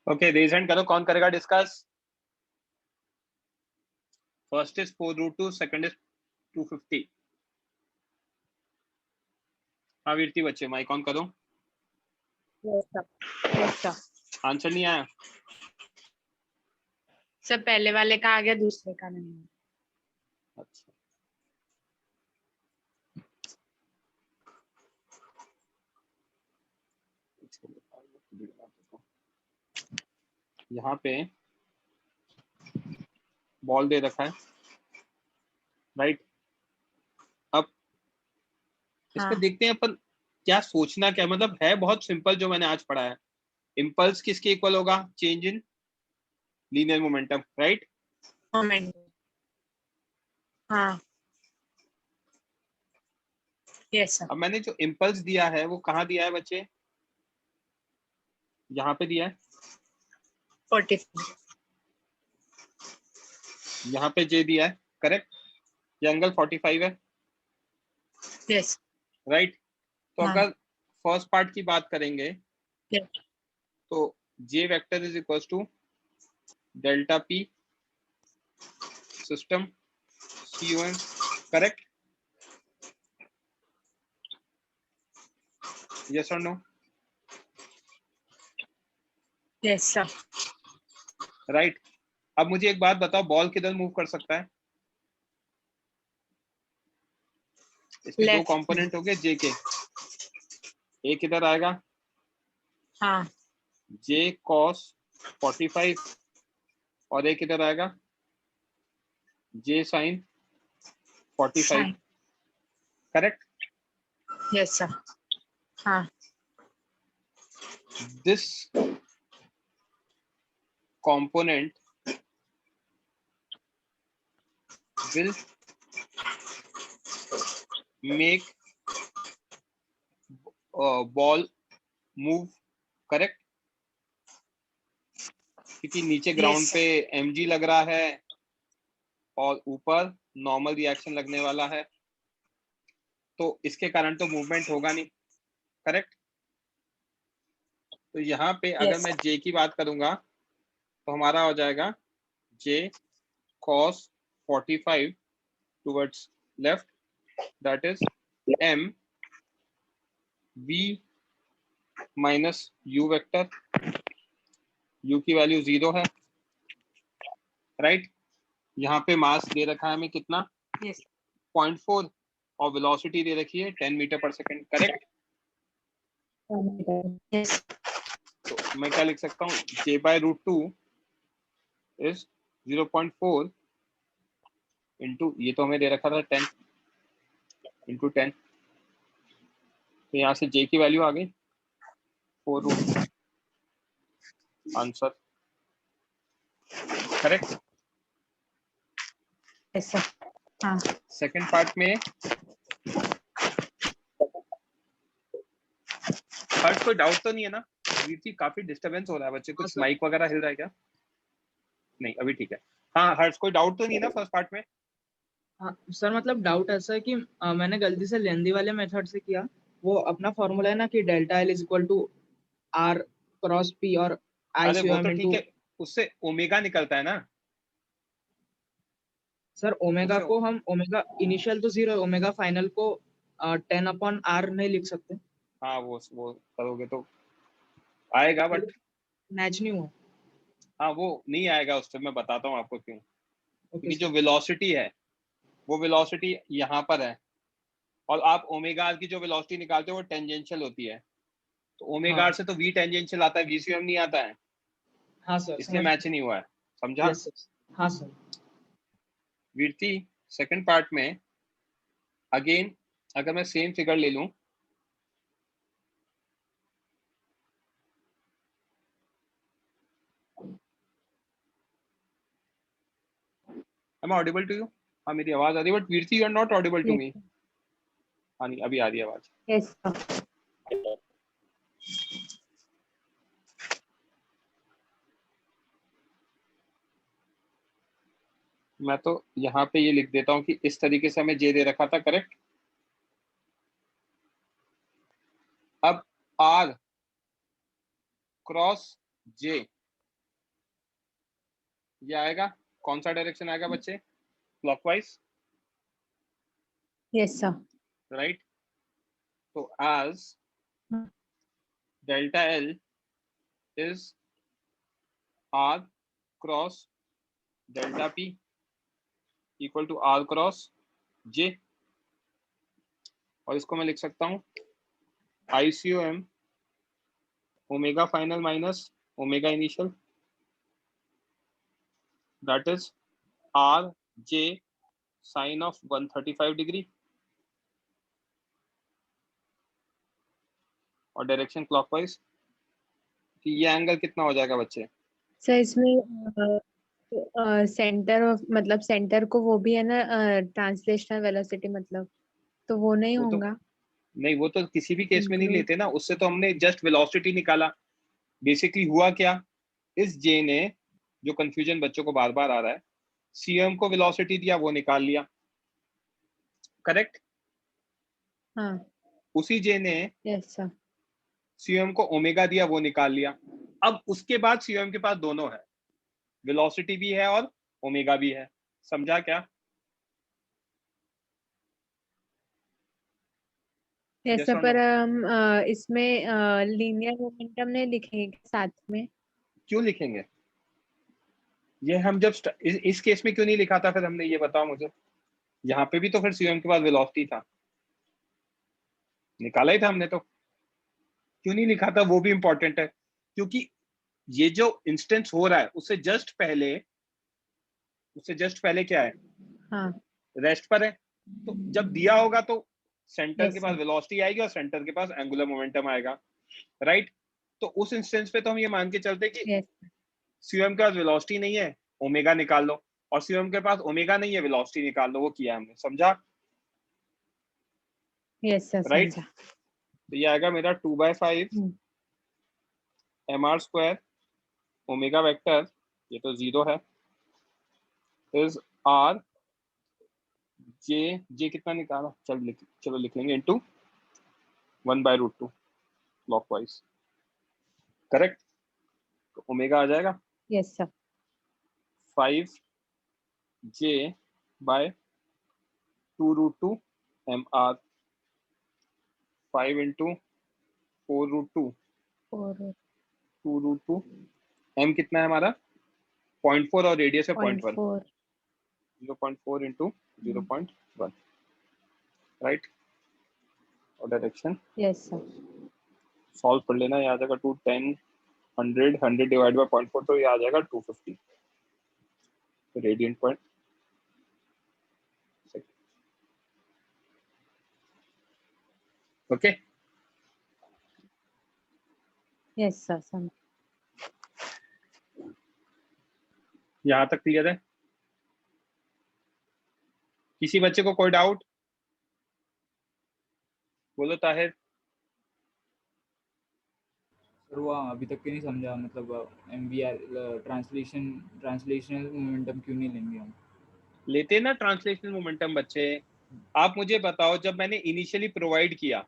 ओके रेज हैंड करो, कौन करेगा discuss. First is 4√2, second is 250। हाँ वीरती बच्चे माइक ऑन करो। आंसर नहीं आया, सर पहले वाले का आ गया, दूसरे का नहीं। अच्छा यहाँ पे बॉल दे रखा है, राइट। अब इसमें हाँ। देखते हैं अपन क्या सोचना, क्या मतलब है बहुत सिंपल जो मैंने आज पढ़ा है। इम्पल्स किसके इक्वल होगा, change in linear momentum, right. Moment. हाँ यस सर। अब मैंने जो इम्पल्स दिया है वो कहाँ दिया है बच्चे, यहाँ पे दिया है, 45। यहाँ पे जे दिया है, करेक्ट। ये एंगल 45 है, यस। राइट। तो हाँ। अगर फर्स्ट पार्ट की बात करेंगे Yes. तो J vector is equal to delta P system C1, correct. Yes और नो, यस सर। राइट। अब मुझे एक बात बताओ, बॉल किधर मूव कर सकता है, इसके दो Left. कंपोनेंट हो गए जे के, एक किधर आएगा हाँ जे कॉस 45 और एक किधर आएगा J sine 45, correct. Yes sir. हाँ this component will make ball move, correct, क्योंकि नीचे ग्राउंड Yes. पे mg लग रहा है और ऊपर नॉर्मल रिएक्शन लगने वाला है, तो इसके कारण तो मूवमेंट होगा नहीं, करेक्ट। तो यहाँ पे अगर Yes. मैं j की बात करूंगा तो हमारा हो जाएगा j cos 45 towards left, that is m v minus u vector, u की वैल्यू 0 है, राइट। यहाँ पे मास दे रखा है हमें कितना, Yes. 0.4, और वेलोसिटी दे रखी है 10 मीटर पर सेकंड, करेक्ट। Yes. तो मैं क्या लिख सकता हूँ, j/√2 इज 0.4 इंटू, ये तो हमें दे रखा था 10 इंटू 10, तो यहाँ से j की वैल्यू आ गई 4√2, आंसर, करेक्ट। Yes, sir. हाँ. सेकंड पार्ट में फर्स्ट कोई डाउट तो नहीं है ना, वीर काफी डिस्टरबेंस हो रहा है बच्चे, कुछ सर। माइक वगैरह हिल रहा है क्या? नहीं अभी ठीक है। हाँ हर्ष, कोई डाउट तो नहीं है ना फर्स्ट पार्ट में? हाँ सर, मतलब डाउट ऐसा है कि मैंने गलती से लेंदी वाले मेथड से किया। वो अपना फॉर्मूला है ना कि delta L is equal to R cross P और आई अरे सी वो एम तो इनटू। ठीक है, उससे ओमेगा निकलता है ना सर ओमेगा उससे। को हम ओमेगा इनिशियल तो 0 है, ओमेगा फाइनल को 10/r नहीं लिख सकते? हाँ वो करोगे तो आएगा, बट मैच नहीं हुआ। हाँ वो नहीं आएगा उससे, मैं बताता हूँ आपको क्यों। ओके क्योंकि जो वेलोसिटी है वो वेलोसिटी यहाँ पर है, और आप ओमेगा आर की जो वेलोसिटी निकालते हो वो टेंजेंशियल होती है, तो ओमेगा हाँ। आर से तो वी टेंजेंशियल आता है, वीसीएम नहीं आता है, हाँ सर, इसलिए मैच नहीं हुआ है, समझा? Yes sir. हाँ सर। वीरती सेकंड पार्ट में अगेन अगर मैं सेम फिगर ले लूं, am I audible to you? हाँ मेरी आवाज आ रही है, but Virti you are not audible to me. हाँ नहीं अभी आ रही है आवाज। Yes, sir. मैं तो यहाँ पे ये लिख देता हूँ कि इस तरीके से हमें जे दे रखा था, करेक्ट। अब आर क्रॉस जे ये आएगा, कौन सा डायरेक्शन आएगा बच्चे? Clockwise, Yes, sir. राइट। तो as delta L is R cross delta P equal to R cross J, और इसको मैं लिख सकता हूँ ICOM omega final minus omega initial, that is R J sine of 135 degree, और डायरेक्शन क्लॉकवाइज। कि ये एंगल कितना हो जाएगा बच्चे? सर इसमें सेंटर ऑफ मतलब सेंटर को वो भी है ना ट्रांसलेशनल वेलोसिटी मतलब, तो वो नहीं वो तो होगा। नहीं, वो तो किसी भी केस में नहीं Include- लेते ना, उससे तो हमने जस्ट वेलोसिटी निकाला। बेसिकली हुआ क्या, इस जे ने, जो कंफ्यूजन बच्चों को बार बार आ रहा है, सीएम को वेलोसिटी दिया वो निकाल लिया, करेक्ट। हाँ उसी जे ने यस सर। सीएम को ओमेगा दिया वो निकाल लिया। अब उसके बाद सीएम के पास दोनों है, वेलोसिटी भी है और ओमेगा भी है, समझा क्या? यस Yes सर, or पर no? हम इसमें लीनियर मोमेंटम नहीं लिखेंगे साथ में? क्यों लिखेंगे ये? हम जब इस केस में क्यों नहीं लिखा था फिर हमने, ये बताओ मुझे। यहाँ पे भी तो फिर सीएम के पास वेलोसिटी था, निकाला ही था हमने, तो क्यों नहीं लिखा था वो भी इंपॉर्टेंट है। क्योंकि ये जो इंस्टेंस हो रहा है उससे जस्ट पहले क्या है? हाँ रेस्ट पर है। तो जब दिया होगा तो सेंटर Yes, के पास sir. वेलोसिटी आएगी और सेंटर के पास एंगुलर मोमेंटम आएगा, राइट। तो उस इंस्टेंस पे तो हम ये मान के चलते कि यस सीएम के पास वेलोसिटी नहीं है, ओमेगा निकाल लो, और सीएम के पास ओमेगा नहीं है, वेलोसिटी निकाल लो, वो किया हमने, समझा? Yes sir right? समझा। तो ये आएगा मेरा 2/5 mr स्क्वायर ओमेगा वेक्टर, ये तो 0 है, इज r जे कितना निकाला, चलो लिख लेंगे इनटू 1/√2 क्लॉकवाइज, करेक्ट? तो ओमेगा आ जाएगा yes sir 5j/2√2 mr, 5 into 4√2 और 2√2, m कितना है हमारा 0.4 और रेडियस है 0.1, 0.4 0.4 into 0.1, राइट? और डायरेक्शन यस सर सॉल्व कर लेना, ये आ जाएगा 2 10 100 100 डिवाइड बाय 0.4, तो ये आ जाएगा 250 रेडियंट पर सेकंड। ओके, यस सर समझ। यहाँ तक क्लियर है? किसी बच्चे को कोई डाउट? बोलो ताहिर। सर वो अभी तक क्यों नहीं समझा, मतलब MVR ट्रांसलेशनल मोमेंटम क्यों नहीं लेंगे हम? लेते ना ट्रांसलेशनल मोमेंटम बच्चे। आप मुझे बताओ, जब मैंने इनिशियली प्रोवाइड किया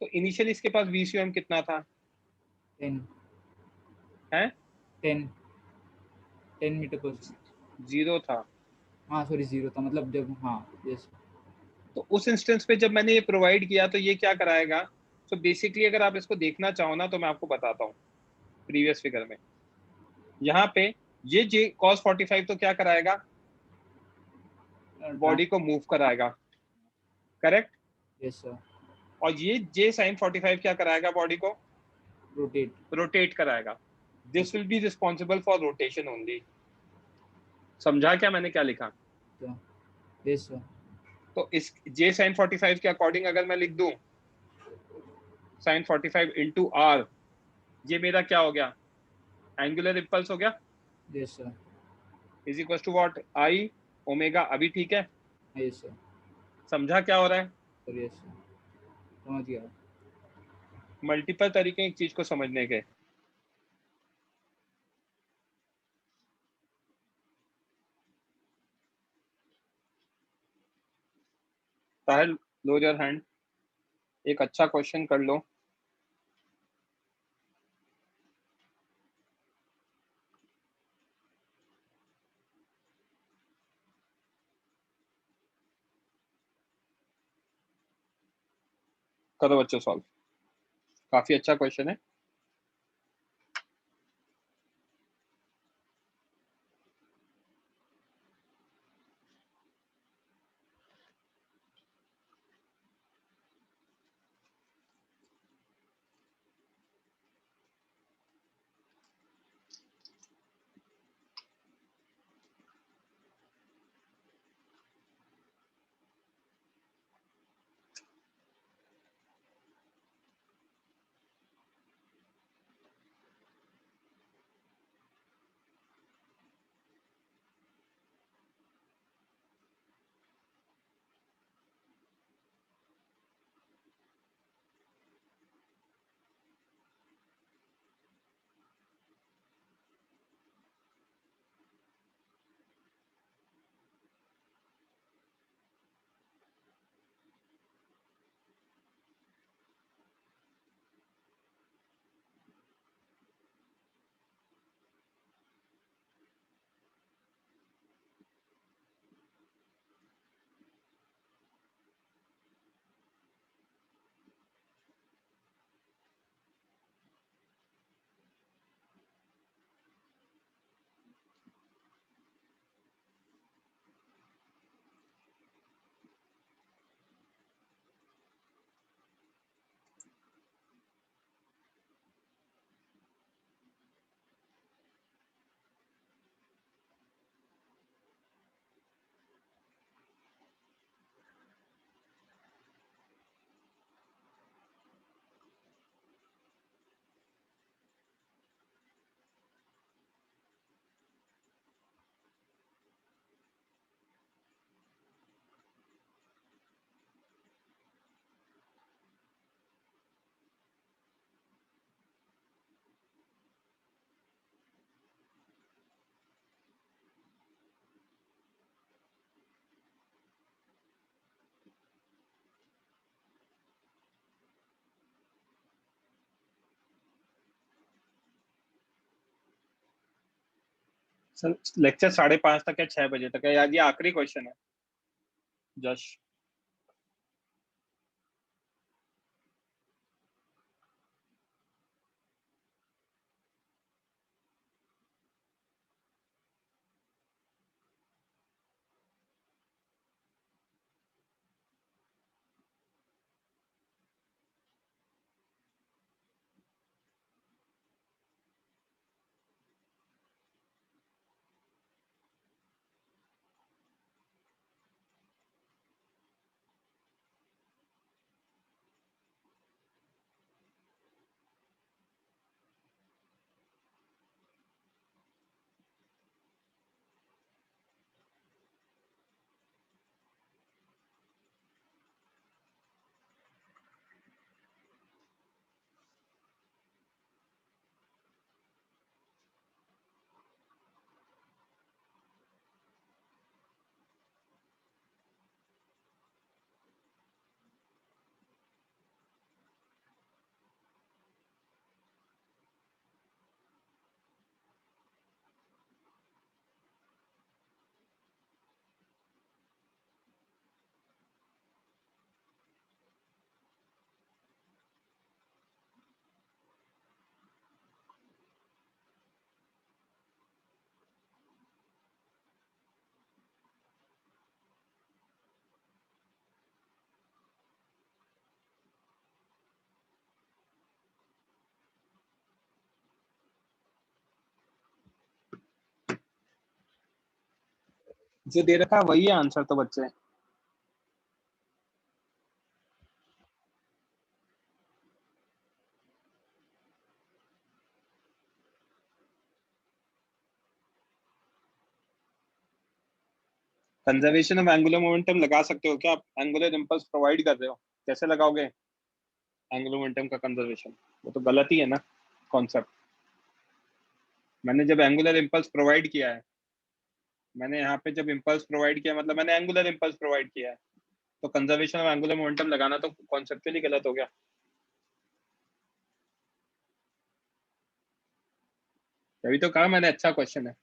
तो इनिशियली इसके पास VCOM कितना था? 10 है 10 मीटर पर 0 था। हाँ सॉरी 0 था, मतलब जब हाँ यस। तो उस इंस्टेंस पे जब मैंने ये प्रोवाइड किया तो ये क्या कराएगा? तो बेसिकली अगर आप इसको देखना चाहो ना तो मैं आपको बताता हूँ। प्रीवियस फिगर में यहाँ पे ये j cos 45 तो क्या कराएगा? बॉडी को मूव कराएगा, करेक्ट? Yes sir. और ये j sin 45 क्या कराएगा? बॉडी को रोटेट कराएगा। This will be responsible for rotation only. समझा क्या मैंने क्या लिखा? Yes sir. तो इस j sin 45 के अकॉर्डिंग अगर मैं लिख दूं sin 45 into r, ये मेरा क्या हो गया? एंगुलर इम्पल्स हो गया। Yes sir. Is equal to what? I omega. अभी ठीक है? Yes sir. समझा क्या हो रहा है? सर यस सर समझ गया। मल्टीपल तरीके एक चीज को समझने के। ताहिर लो योर हैंड, एक अच्छा क्वेश्चन कर लो। करो बच्चों सॉल्व, काफी अच्छा क्वेश्चन है। सर लेक्चर 5:30 तक है, 6 बजे तक है यार, ये आखिरी क्वेश्चन है जश। जो दे रखा है वही है आंसर तो बच्चे। कंजर्वेशन ऑफ एंगुलर मोमेंटम लगा सकते हो क्या आप? एंगुलर इंपल्स प्रोवाइड कर रहे हो, कैसे लगाओगे एंगुलर मोमेंटम का कंजर्वेशन? वो तो गलत ही है ना कॉन्सेप्ट। मैंने जब एंगुलर इंपल्स प्रोवाइड किया है, मैंने यहाँ पे जब इंपल्स प्रोवाइड किया मतलब मैंने एंगुलर इंपल्स प्रोवाइड किया है, तो कंजर्वेशन ऑफ एंगुलर मोमेंटम लगाना तो कॉन्सेप्चुअली गलत हो गया। तभी तो कहा मैंने अच्छा क्वेश्चन है।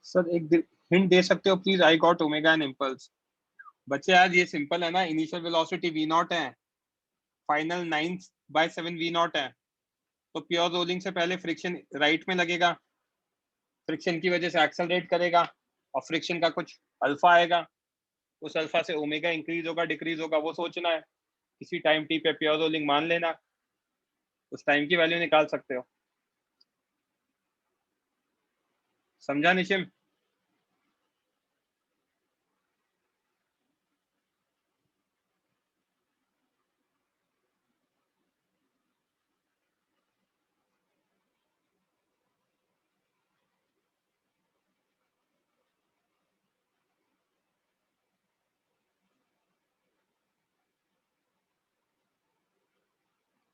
सर एक हिंट दे सकते हो please? I got omega an impulse. बच्चे आज ये सिंपल है ना, इनिशियल वेलोसिटी v नॉट है, फाइनल 9/7 v नॉट है, तो प्योर रोलिंग से पहले फ्रिक्शन राइट में लगेगा, फ्रिक्शन की वजह से एक्सेलरेट करेगा और फ्रिक्शन का कुछ अल्फा आएगा, उस अल्फा से ओमेगा इंक्रीज होगा डिक्रीज होगा, वो सोचना है। किसी टाइम टी पे प्योर रोलिंग मान लेना, उस टाइम की वैल्यू निकाल सकते हो। समझा निशिम?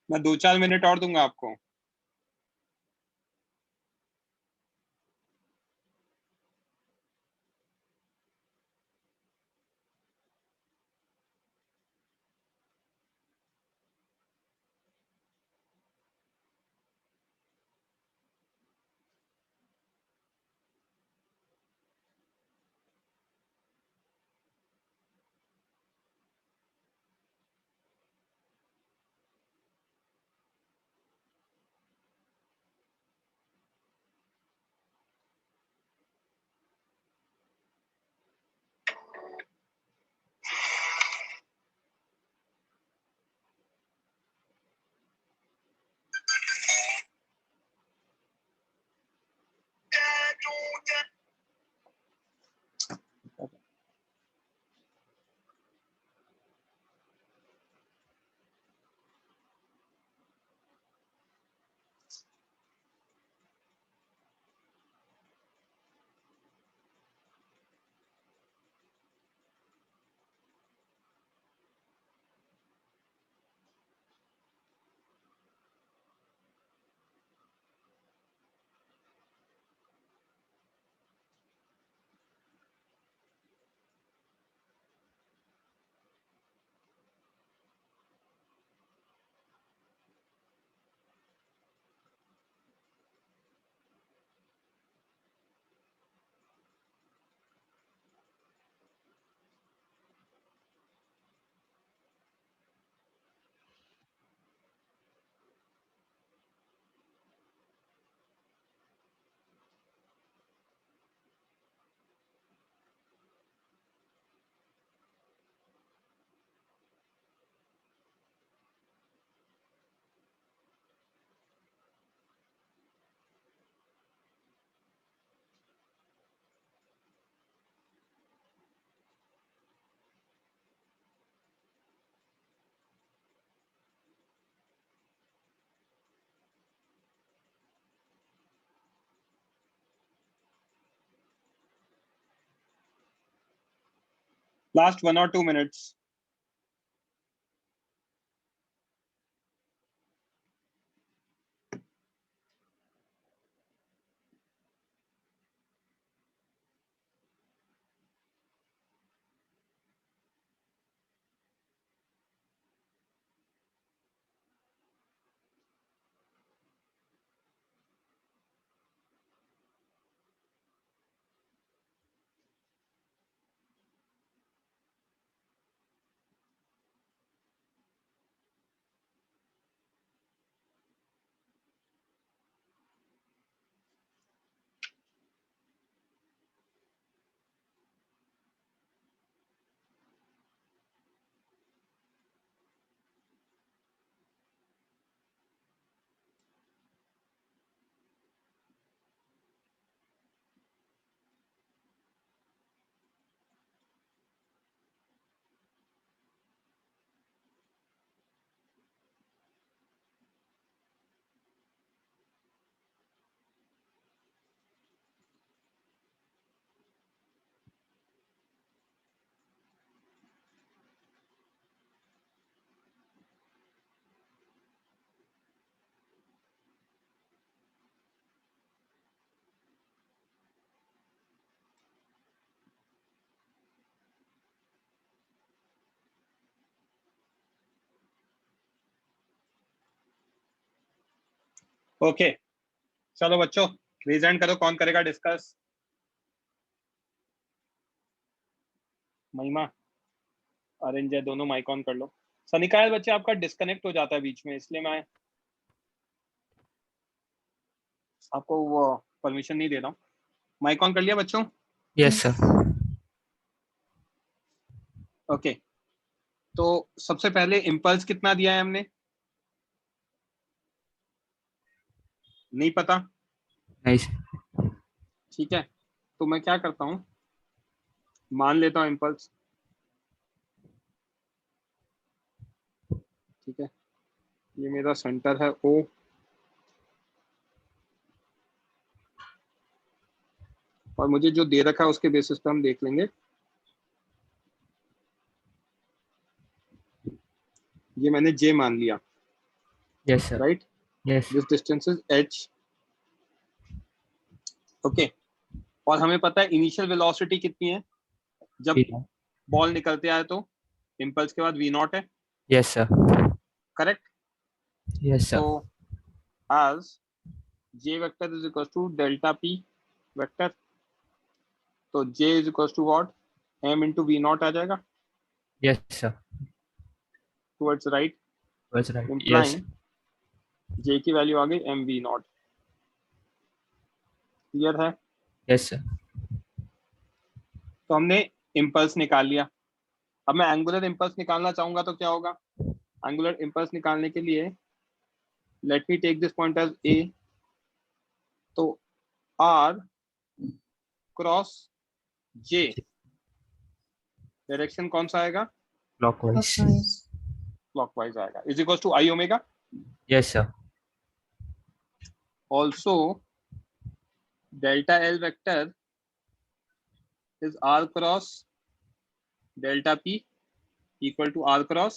मैं 2-4 मिनट और दूंगा आपको। Last 1 or 2 minutes. ओके चलो बच्चों, प्रेजेंट करो, कौन करेगा डिस्कस? महिमा और इंजय दोनों माइक ऑन कर लो। सनिकायल बच्चे आपका डिस्कनेक्ट हो जाता है बीच में, इसलिए मैं आपको वो परमिशन नहीं दे रहा हूँ। माइक ऑन कर लिया बच्चों? Yes sir. ओके, तो सबसे पहले इम्पल्स कितना दिया है हमने? नहीं पता? नहीं सर। ठीक है, तो मैं क्या करता हूँ, मान लेता हूँ इम्पल्स। ठीक है, ये मेरा सेंटर है ओ, और मुझे जो दे रखा है उसके बेसिस पे हम देख लेंगे। ये मैंने जे मान लिया, yes sir. Right? Yes. This distance is H. Okay, और हमें पता है इनिशियल वेलोसिटी कितनी है जब बॉल निकलते आए, तो इम्पल्स के बाद v नॉट है। Yes sir. Correct? Yes sir. तो as j vector is equals to delta p vector, तो j is equals to what? m into v naught आ जाएगा yes sir. towards right, That's right. Yes. implying j की value आ गई m v naught। Clear है? Yes sir. तो हमने impulse निकाल लिया। अब मैं एंगुलर इम्पल्स निकालना चाहूंगा तो क्या होगा? एंगुलर इम्पल्स निकालने के लिए let me take this point as a, तो r क्रॉस j डायरेक्शन कौन सा आएगा? Clockwise. क्लॉकवाइज आएगा, is equal to i omega. Yes sir. Also delta L vector is r cross delta p equal to r cross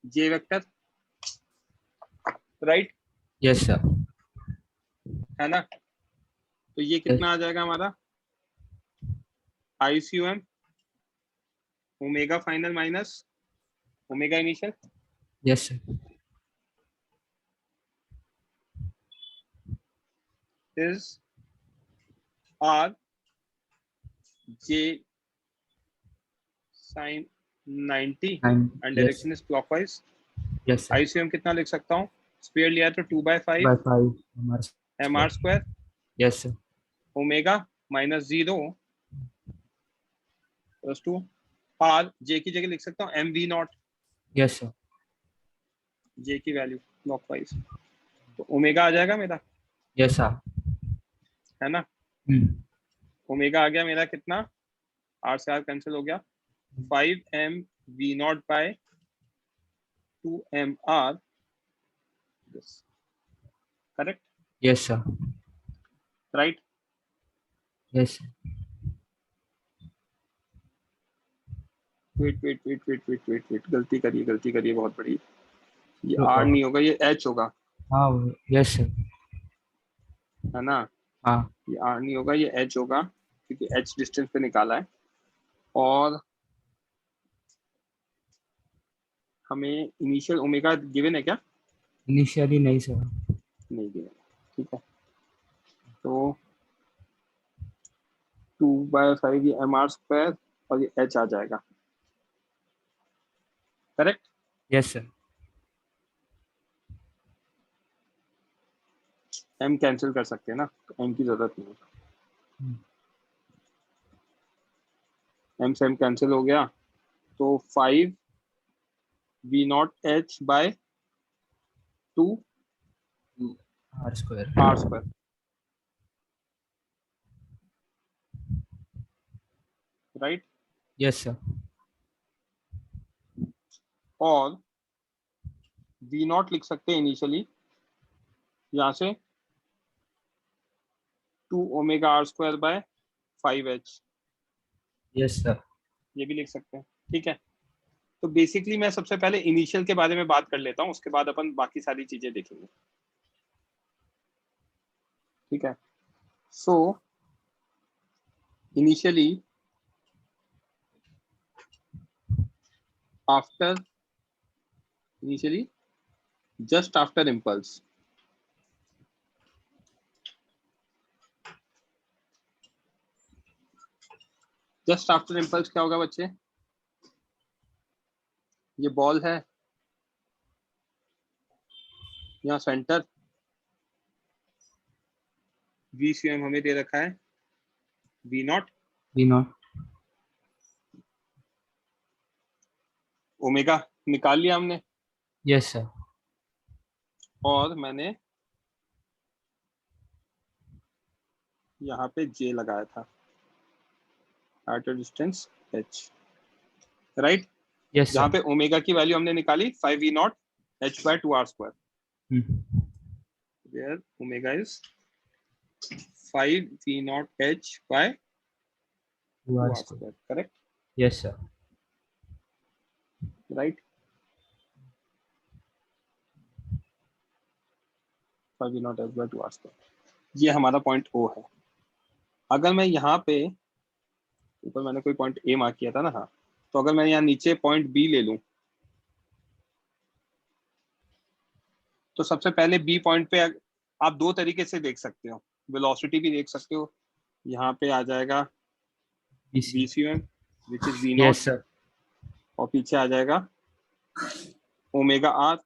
j vector, right? Yes sir. है ना? तो ये कितना आ जाएगा हमारा? ICUM omega final minus omega initial. Yes sir. is r j sin 90 and direction is clockwise। Yes sir. ICUM कितना लिख सकता हूँ? स्क्वायर लिया तो 2/5 By 5 mr square Yes sir. Omega minus 0 plus 2 r j की जगह लिख सकता हूँ m v not, Yes sir. j की वैल्यू क्लॉकवाइज, तो ओमेगा आ जाएगा मेरा, Yes sir. है ना? ओमेगा आ गया मेरा कितना? r से r कैंसिल हो गया, 5m v naught by 2m r, correct? Yes sir. Right? Yes sir. Wait, गलती करिए बहुत बड़ी। ये No r problem. नहीं होगा, ये h होगा, हाँ yes sir. है ना? हाँ ये r नहीं होगा, ये h होगा, क्योंकि h डिस्टेंस पे निकाला है। और हमें इनिशियल ओमेगा गिवन है क्या? इनिशियली नहीं सर। नहीं गिवन, ठीक है। तो 2/5 ये mr स्क्वायर और ये h आ जाएगा, correct? Yes sir. m cancel कर सकते हैं ना, तो m की जरूरत नहीं है। m से m कैंसिल हो गया, तो 5 v naught h by 2 R square. r square, right? Yes sir. और v नॉट लिख सकते हैं इनिशियली यहाँ से 2 omega r square by 5h, Yes sir. ये भी लिख सकते हैं, ठीक है? तो बेसिकली मैं सबसे पहले इनिशियल के बारे में बात कर लेता हूँ, उसके बाद अपन बाकी सारी चीजें देखेंगे, ठीक है? So initially just after impulse, just after impulse क्या होगा बच्चे? ये बॉल है, यहाँ सेंटर VCM हमें दे रखा है V0, V0, ओमेगा निकाल लिया हमने, yes sir, और मैंने यहाँ पे J लगाया था at a distance H, right? yes जहाँ sir, पे ओमेगा की वैल्यू हमने निकाली 5V0 H/2R², where omega is 5V0 H/2R², correct? yes sir, Right? 5V0 H/2R², ये हमारा पॉइंट O है। अगर मैं यहाँ पे ऊपर मैंने कोई पॉइंट A मार्क किया था ना, हाँ, तो अगर मैं यहाँ नीचे पॉइंट B ले लूं तो सबसे पहले B पॉइंट पे आप दो तरीके से देख सकते हो, वेलोसिटी भी देख सकते हो, यहाँ पे आ जाएगा VCM which is V0, yes sir, और पीछे आ जाएगा omega R,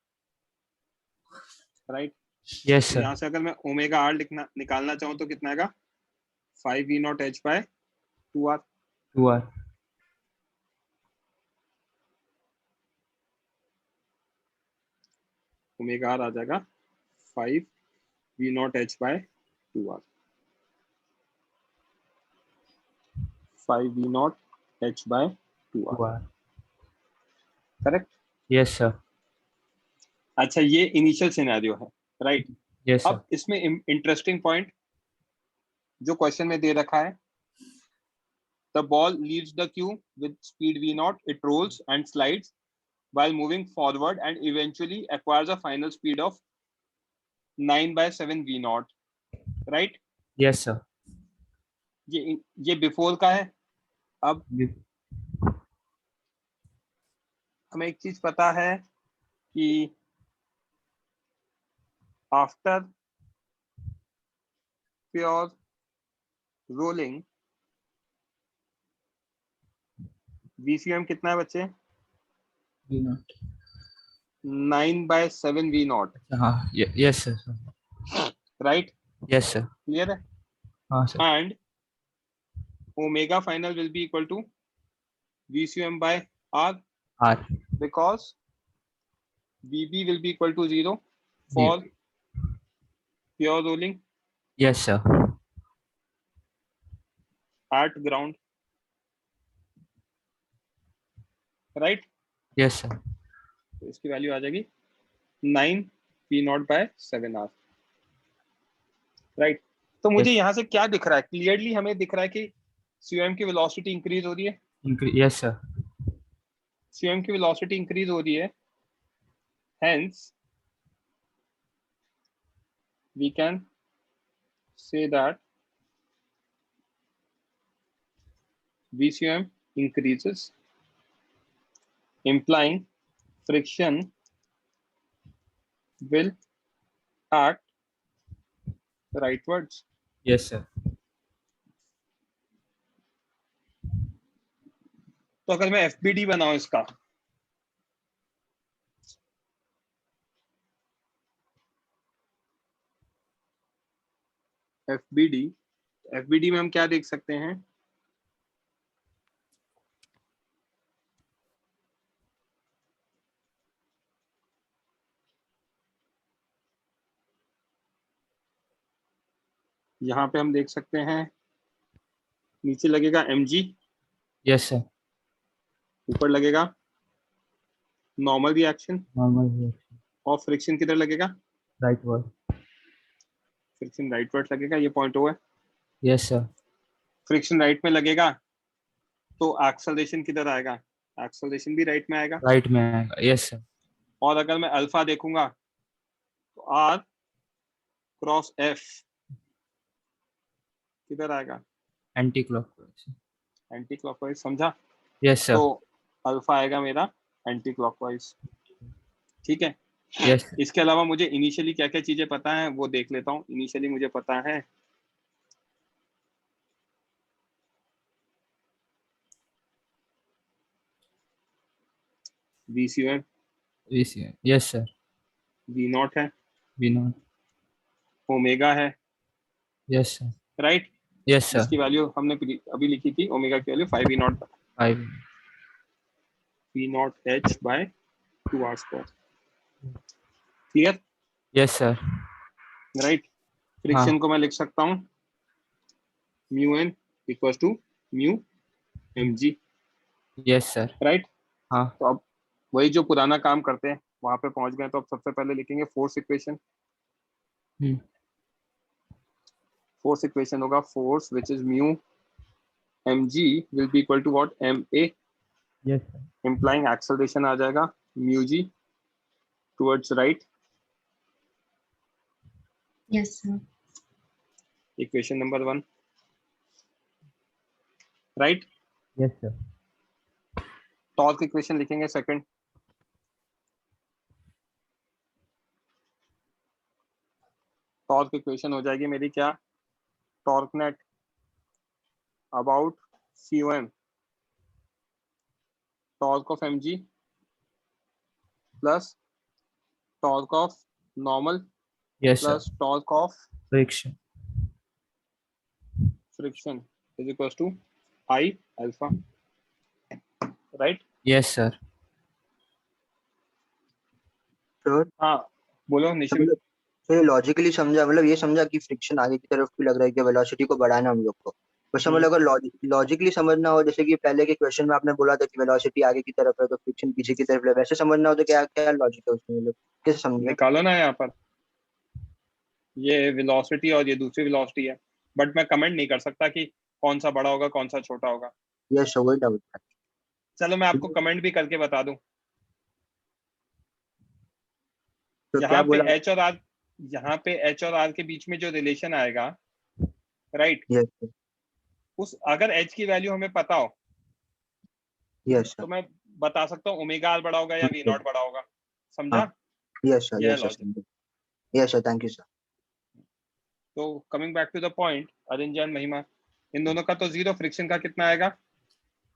right? yes sir, यहाँ से अगर मैं ओमेगा R निकालना चाहूँ तो कितना आएगा? 5V0 H/2R, 2R, omega R आ जाएगा 5V0 H/2R, 5V0 H/2R, 2R, correct? yes sir, अच्छा, ये इनिशियल सिनेरियो है, राइट? yes sir, अब इसमें इंटरेस्टिंग पॉइंट जो क्वेश्चन में दे रखा है, the ball leaves the cue with speed V0, it rolls and slides while moving forward and eventually acquires a final speed of 9/7 V0, right? yes sir, ये before का है। अब हमें एक चीज पता है कि आफ्टर प्योर रोलिंग VCM कितना है बच्चे? V0, 9/7 V0, हाँ, yes sir, right? yes sir, Clear है? हाँ sir, And omega final will be equal to VCM by R, R, because VB will be equal to 0 for pure rolling yes sir, at ground, right? yes sir, तो इसकी value आ जाएगी 9V0/7R, right? तो मुझे Yes. यहाँ से क्या दिख रहा है? क्लियरली हमें दिख रहा है कि CM की वेलोसिटी इंक्रीज हो रही है, yes sir, CM की वेलोसिटी इंक्रीज हो रही है, hence we can say that VCM increases, implying friction will act rightwards. yes sir, तो अगर मैं FBD बनाऊं इसका, FBD में हम क्या देख सकते हैं? यहाँ पे हम देख सकते हैं नीचे लगेगा mg, yes sir, ऊपर लगेगा नॉर्मल रिएक्शन, normal reaction, और फ्रिक्शन किधर लगेगा? rightward, फ्रिक्शन राइटवर्ड लगेगा, ये पॉइंट O है। yes sir, फ्रिक्शन राइट में लगेगा तो एक्सेलरेशन किधर आएगा? एक्सेलरेशन भी राइट में आएगा। right में आएगा, yes sir, और अगर मैं अल्फा देखूंगा तो R क्रॉस F किधर आएगा? anti clockwise, एंटी क्लॉकवाइज, समझा? yes sir, तो अल्फा आएगा मेरा एंटी क्लॉकवाइज, ठीक है? yes sir, इसके अलावा मुझे इनिशियली क्या क्या चीजें पता है वो देख लेता हूँ। इनिशियली मुझे पता है VCOM VC yes sir V naught है, V naught ओमेगा है, yes sir right, yes sir जिसकी वैल्यू हमने अभी लिखी थी, ओमेगा की value 5 V naught 5 V naught H by 2R square. Clear? yes sir right. Friction को मैं लिख सकता हूँ mu N equals to mu mg, yes sir right. हाँ तो अब वही जो पुराना काम करते हैं वहां पे पहुंच गए, तो अब सबसे पहले लिखेंगे फोर्स इक्वेशन। फोर्स इक्वेशन होगा force which is mu mg will be equal to what ma, yes sir implying acceleration आ जाएगा mu G towards right. Yes, sir. Equation number 1, right. yes sir torque equation लिखेंगे second. Torque equation हो जाएगी मेरी क्या, torque net about COM torque of mg plus torque of normal yes sir plus torque of friction friction is equal to I alpha, right. yes sir sir हाँ बोलो निशिम। मतलब sir logically समझा, मतलब ये समझा कि फ्रिक्शन आगे की तरफ भी लग रहा है कि वेलोसिटी को बढ़ाना हम लोग को, बस मतलब अगर लॉजिकली समझना हो, जैसे कि पहले के क्वेश्चन में आपने बोला था कि वेलोसिटी आगे की तरफ है तो फ्रिक्शन पीछे की तरफ है, वैसे समझना हो तो क्या क्या लॉजिक है उसमें, मतलब कैसे समझे? निकालो ना यहाँ पर, ये वेलोसिटी और ये दूसरी वेलोसिटी है, बट मैं कमेंट नहीं कर सकता कि कौन सा बड़ा होगा कौन सा छोटा होगा। यस सर वही डाउट था। चलो मैं आपको कमेंट भी करके बता दूं। तो क्या यहाँ पे बोला? H और R, यहाँ पे H और R के बीच में जो रिलेशन आएगा, राइट, यस सर उस अगर H की वैल्यू हमें पता हो यस तो सर मैं बता सकता हूँ ओमेगा R बड़ा होगा या V नॉट बड़ा होगा। समझा? हाँ यस सर यह yes logic. Sir yes sir thank you sir. तो coming back to the point, Arinjan and Mahima, इन दोनों का तो जीरो, फ्रिक्शन का कितना आएगा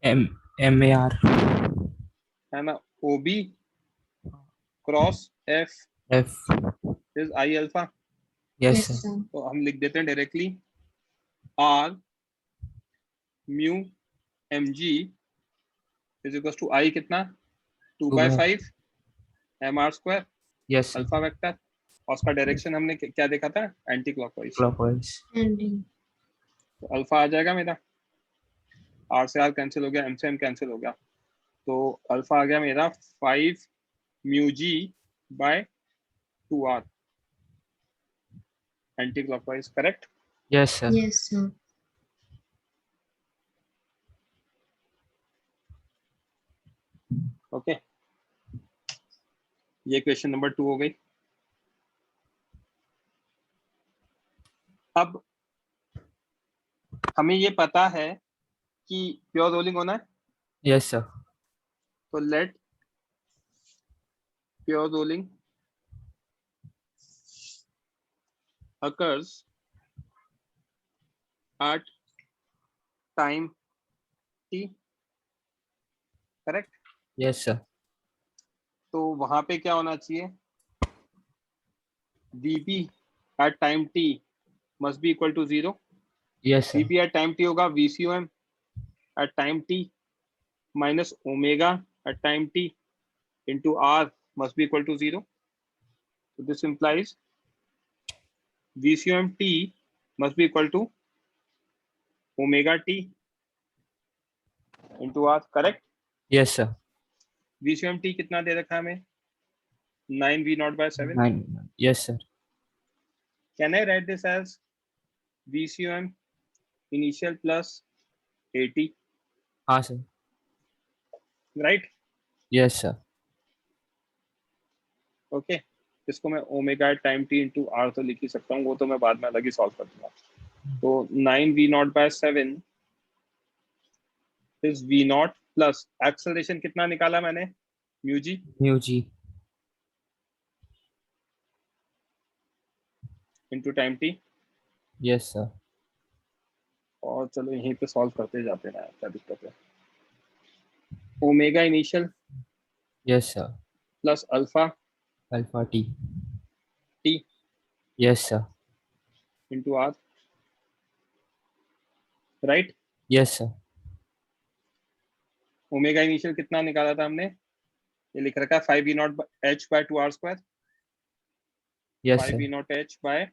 MAR है ना, OB cross F F is I alpha. yes Yes, sir sir. तो हम लिख देते हैं directly R mu mg is equal to I कितना 2/5 mr square yes sir alpha vector, और उसका डायरेक्शन हमने क्या देखा था, एंटी क्लॉकवाइज। clockwise And तो अल्फा आ जाएगा मेरा, R से R कैंसिल हो गया, M से M कैंसिल हो गया, तो अल्फा आ गया मेरा 5 mu G by 2R anti clockwise, correct. yes sir yes, sir. Okay, ये क्वेश्चन नंबर 2 हो गई। अब हमें ये पता है कि प्योर रोलिंग होना है, yes sir तो let pure rolling occurs at time t, correct. yes sir तो वहां पे क्या होना चाहिए, Vp at time t must be equal to 0। yes sir Vp at time t होगा VCOM at time t minus omega at time t into R must be equal to 0। So this implies VCOM t must be equal to omega t into R, correct। yes sir VCOM t कितना दे रखा है हमें, 9 V naught by 7। 9 yes sir Can I write this as VCOM initial plus 80, हाँ sir right? yes sir okay, इसको मैं omega time T into R तो लिख ही सकता हूँ, वो तो मैं बाद में अलग ही सॉल्व कर दूंगा। तो 9 V naught by 7 is V naught plus acceleration कितना निकाला मैंने, mu G mu g into time T. yes sir और चलो यहीं पे सॉल्व करते जाते ना, क्या दिक्कत है। Omega initial Yes, sir. Plus alpha Alpha T. T Yes, sir. Into R, right. Yes, sir. Omega initial कितना निकाला था हमने, ये लिख रखा है 5 V naught H by 2 R square, Yes, 5 sir. V naught H by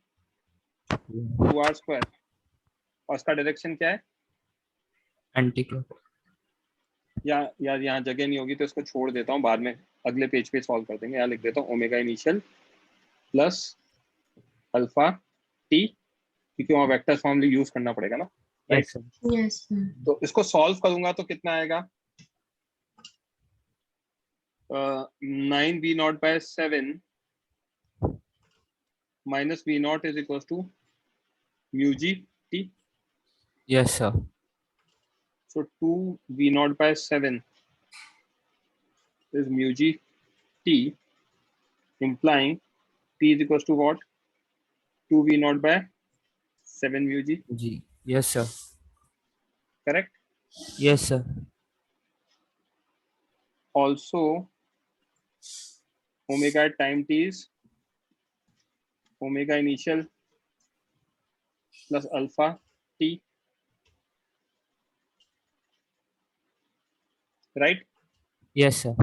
2 R square, और इसका डायरेक्शन क्या है, Anti-clockwise. या यार यहाँ जगह नहीं होगी तो इसको छोड़ देता हूँ, बाद में अगले पेज पे सॉल्व कर देंगे। यहाँ लिख देता हूँ omega initial plus alpha T, क्योंकि वहाँ वेक्टर फॉर्म यूज करना पड़ेगा ना, right. Yes, sir. Yes, sir. तो इसको सॉल्व करूंगा तो कितना आएगा, 9 V naught by 7 minus V naught is equal to mu G T. Yes, sir. So 2 v naught by 7 is mu g t, implying t is equals to what, 2 v naught by 7 mu g, G. Yes, sir. correct. Yes, sir. Also omega at time t is omega initial plus alpha t, right. Yes, sir.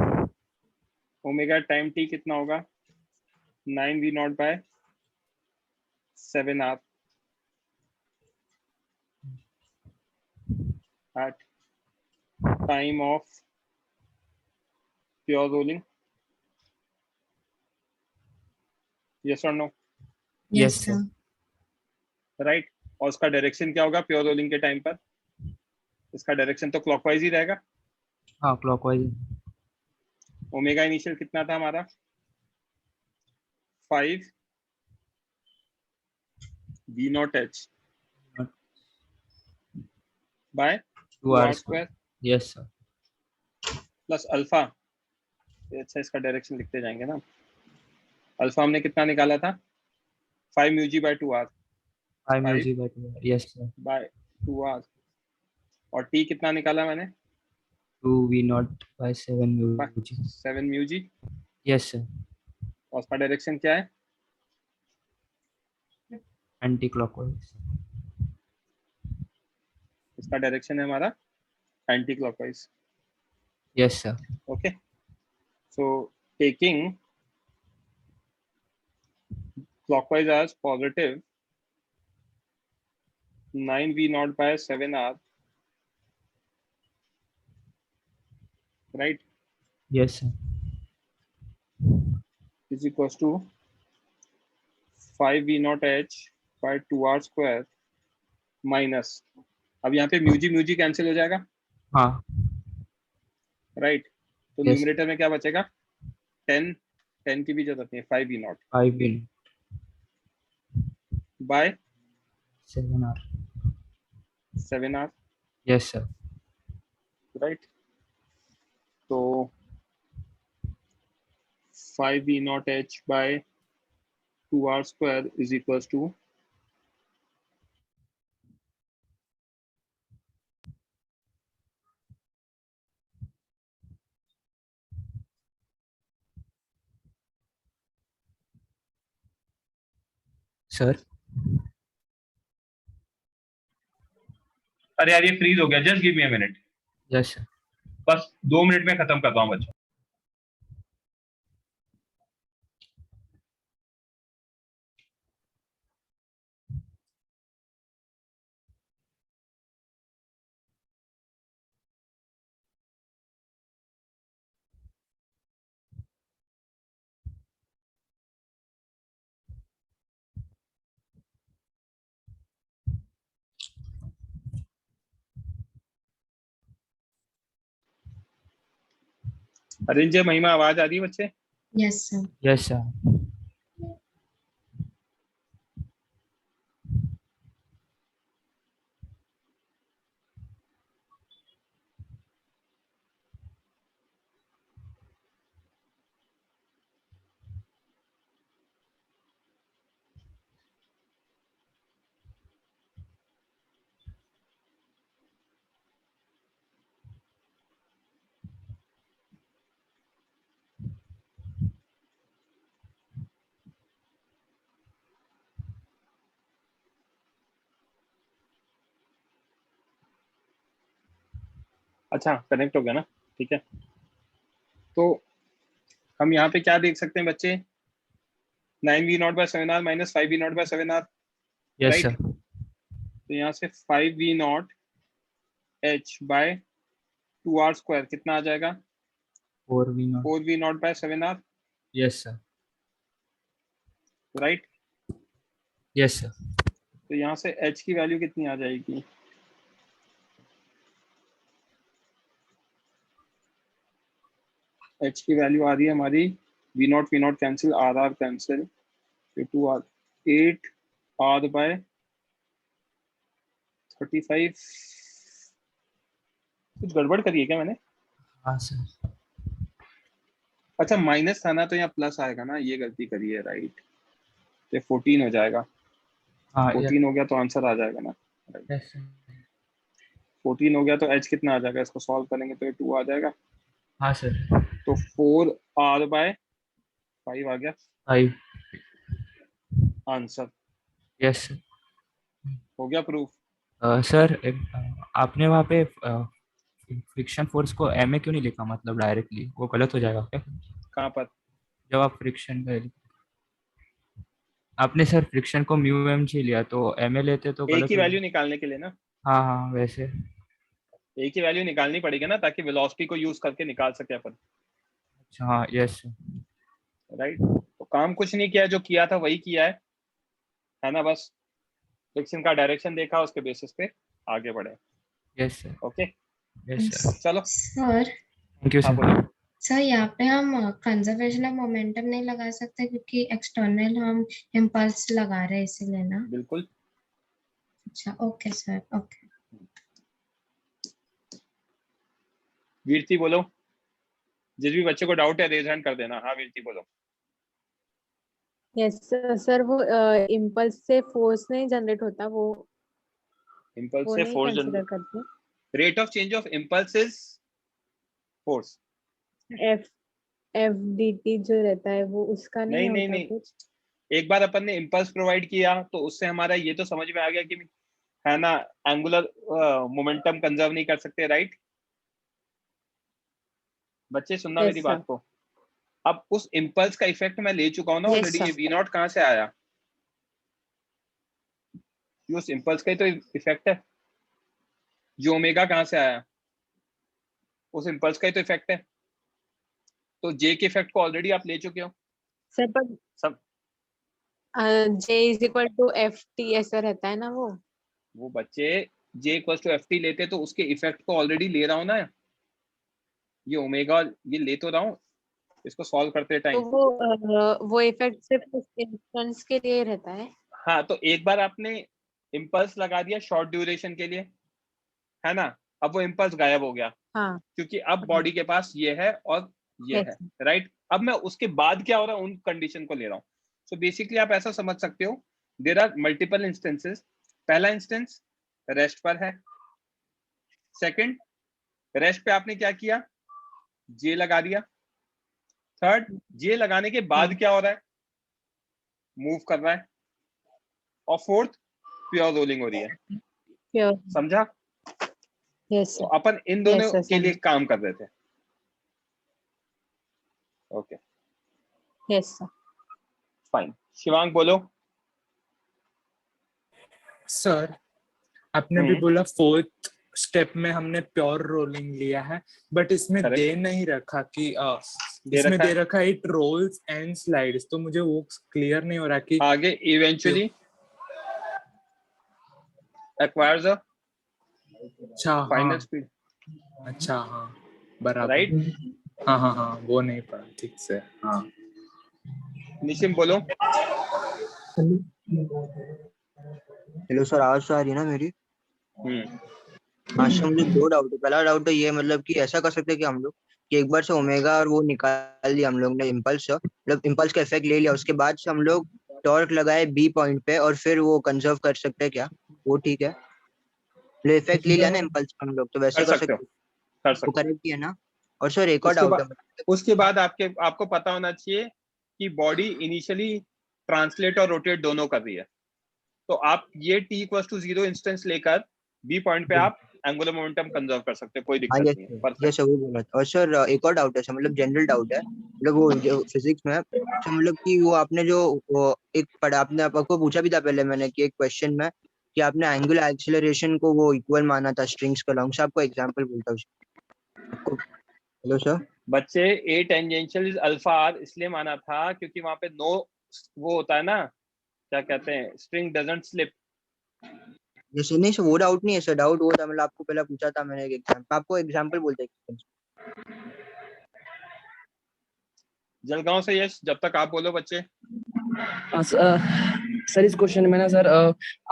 Omega time T कितना होगा, 9 V naught by 7 R at time of pure rolling, yes or no, Yes, sir. right. और उसका direction क्या होगा pure rolling के time पर, इसका direction तो क्लॉकवाइज ही रहेगा। हाँ, clockwise. ओमेगा इनिशियल कितना था हमारा, 5 V naught H by 2 2 R R square. Square Yes, sir. Plus alpha, अच्छा इसका डायरेक्शन लिखते जाएंगे ना। अल्फा हमने कितना निकाला था, 5 mu G by 2 R, 5 mu 5 G by 2 R. Yes, sir. By 2 R, और टी कितना निकाला मैंने, 2 V naught by 7 mu G. 7 mu G, Yes, sir. और उसका डायरेक्शन क्या है, Anti-clockwise. इसका डायरेक्शन है हमारा anti clockwise. Yes, sir. Okay, so taking clockwise as positive 9 v naught by 7 r, right, Yes, sir. is equals to 5 v naught h by 2 r square minus, अब यहाँ पे म्यूजी कैंसिल हो जाएगा, हाँ. राइट। तो Yes. न्यूमरेटर में क्या बचेगा, 10 की भी जरूरत नहीं है, 5 v naught 5 V by 7 R. 7 r, Yes, sir. right. तो 5 v naught h by 2 r square is equals to Sir. अरे यार ये फ्रीज हो गया, just give me a minute, Yes, sir. बस 2 मिनट में खत्म करता हूँ बच्चों। अरिंजय महिमा आवाज आ रही है बच्चे, Yes, sir. Yes, sir. अच्छा कनेक्ट हो गया ना, ठीक है। तो हम यहाँ पे क्या देख सकते हैं बच्चे, 9v0/7r minus 5v0/7r, Yes, right. sir. तो यहाँ से 5v0 h/2r² कितना आ जाएगा, 4v0. 4v0/7r, Yes, sir. Right. Yes, sir. तो यहाँ से h की वैल्यू कितनी आ जाएगी, h की वैल्यू आ रही है हमारी v0 cancel, r cancel, 2r, 8r/35। कुछ गड़बड़ करी है क्या मैंने? हाँ सर. अच्छा माइनस था ना, तो यहाँ प्लस आएगा ना, ये गलती करी है, राइट। तो 14 हो जाएगा, हाँ. 14 हो गया तो आंसर आ जाएगा ना, राइट। Yes, sir. 14 हो गया तो h कितना आ जाएगा, इसको सॉल्व करेंगे तो 2 आ जाएगा। हाँ सर. तो 4r/5 आ गया 5. Answer, Yes, sir. हो गया प्रूफ। सर आपने वहाँ पे फ्रिक्शन फोर्स को एम ए क्यों नहीं लिखा, मतलब डायरेक्टली, वो गलत हो जाएगा क्या? कहाँ पर? जब आप फ्रिक्शन का आपने सर फ्रिक्शन को म्यू एम जी लिया, तो एम ए लेते तो एक गलत ही हो वैल्यू निकालने के लिए ना, हाँ हाँ वैसे. एक ही वैल्यू निकालनी पड़ेगी ना, ताकि वेलोसिटी को यूज करके निकाल सके अपन, अच्छा हाँ. Yes right. तो काम कुछ नहीं किया, जो किया था वही किया है ना, बस फ्रिक्शन का डायरेक्शन देखा, उसके बेसिस पे आगे बढ़े। Yes sir. Okay, yes sir. चलो सर थैंक यू हाँ सर. बोलो। सर यहाँ पे हम कंजर्वेशन ऑफ मोमेंटम नहीं लगा सकते, क्योंकि एक्सटर्नल हम इम्पल्स लगा रहे हैं इसीलिए ना। बिल्कुल। अच्छा ओके सर, ओके। वीरती बोलो, जिस भी बच्चे को डाउट है रेज हैंड कर देना। हाँ वीरती बोलो। यस सर, वो इम्पल्स से फोर्स नहीं जनरेट होता, वो इम्पल्स से नहीं फोर्स कंसीडर करते। Rate of change of impulse is force. F dt जो रहता है वो उसका नहीं नहीं होता नहीं, कुछ। एक बार अपन ने इम्पल्स प्रोवाइड किया तो उससे हमारा ये तो समझ में आ गया कि है ना, एंगुलर मोमेंटम कंजर्व नहीं कर सकते, राइट। बच्चे सुनना Yes, मेरी sir. बात को। अब उस इम्पल्स का इफेक्ट मैं ले चुका हूँ ना Yes, ऑलरेडी। sir. ये v0 कहाँ से आया, ये उस इम्पल्स का ही तो इफेक्ट है। जो ओमेगा कहाँ से आया, उस इम्पल्स का ही तो इफेक्ट है। तो जे के इफेक्ट को ऑलरेडी आप ले चुके हो सर पर सब। j = ft ऐसा रहता है ना वो बच्चे j = ft लेते तो उसके इफेक्ट को ऑलरेडी ले रहा हूँ ना, ये ओमेगा ये ले तो रहा हूँ, इसको सॉल्व करते तो टाइम। वो इफेक्ट सिर्फ उस इंस्टेंस के लिए रहता है। हाँ, तो एक बार आपने इम्पल्स लगा दिया शॉर्ट ड्यूरेशन के लिए, है ना, अब वो इम्पल्स गायब हो गया। हाँ, क्योंकि अब बॉडी के पास ये है और ये Yes. है, राइट। अब मैं उसके बाद क्या हो रहा है उन कंडीशन को ले रहा हूँ। सो बेसिकली आप ऐसा समझ सकते हो, देयर आर मल्टीपल इंस्टेंसेस। पहला इंस्टेंस रेस्ट पर है, सेकंड रेस्ट पे आपने क्या किया, जे लगा दिया, थर्ड जे लगाने के बाद हाँ. क्या हो रहा है, मूव कर रहा है, और फोर्थ प्योर रोलिंग हो रही है। Pure. समझा? Yes, तो sir. अपन इन दोनों Yes, sir, के लिए काम कर रहे थे। Okay Yes, sir. Fine. Shivang बोलो। सर आपने भी बोला फोर्थ स्टेप में हमने प्योर रोलिंग लिया है, बट इसमें Correct. दे नहीं रखा कि दे इसमें रखा दे रखा है इट रोल्स एंड स्लाइड्स, तो मुझे वो क्लियर नहीं हो रहा कि आगे इवेंचुअली एक्वायर्स अ अच्छा फाइनल हाँ स्पीड। अच्छा हाँ बराबर राइट। हाँ हाँ हाँ वो नहीं पढ़ा ठीक से। हाँ निशिम बोलो। हेलो सर, आवाज तो आ रही है ना मेरी? हाँ सर, मुझे दो डाउट है। पहला डाउट तो ये, मतलब कि ऐसा कर सकते हैं कि हम लोग कि एक बार से ओमेगा और वो निकाल लिया हम लोग ने, इम्पल्स मतलब इम्पल्स का इफेक्ट ले लिया, उसके बाद से हम लोग टॉर्क लगाए बी पॉइंट पे और फिर वो कंजर्व कर सकते हैं क्या? वो ठीक है, ले इफेक्ट ले लिया ना इम्पल्स का हम लोग, तो वैसे कर सकते हैं, कर वो सकते करेक्ट ही है ना? और सर एक और डाउट है। उसके बाद आपको पता होना चाहिए कि बॉडी इनिशियली ट्रांसलेट और रोटेट दोनों कर रही है। तो आप ये t = 0 इंस्टेंस लेकर बी पॉइंट पे आप एंगुलर मोमेंटम कंजर्व कर सकते हैं, कोई हाँ दिक्कत यस नहीं है। Sir, perfect. यस सर वही बोला था। और सर एक और डाउट है सर, मतलब जनरल डाउट है, मतलब वो जो फिजिक्स में सर, मतलब कि वो आपने जो वो एक पढ़ा, आपने आपको पूछा भी था पहले मैंने कि एक क्वेश्चन में कि आपने एंगुलर एक्सीलरेशन को वो इक्वल माना था स्ट्रिंग्स का लॉन्ग से, आपको एग्जांपल बोलता हूँ आपको। Hello sir. बच्चे A tangential is alpha R इसलिए माना था क्योंकि वहां पे नो वो होता है ना, क्या कहते हैं, स्ट्रिंग डजंट स्लिप। जैसे नहीं सर, वो डाउट नहीं है सर, डाउट वो था मतलब आपको पहले पूछा था मैंने एक एग्जांपल, आपको एग्जांपल बोलते हैं। जलगांव से यश, जब तक आप बोलो बच्चे। सर इस क्वेश्चन में ना सर,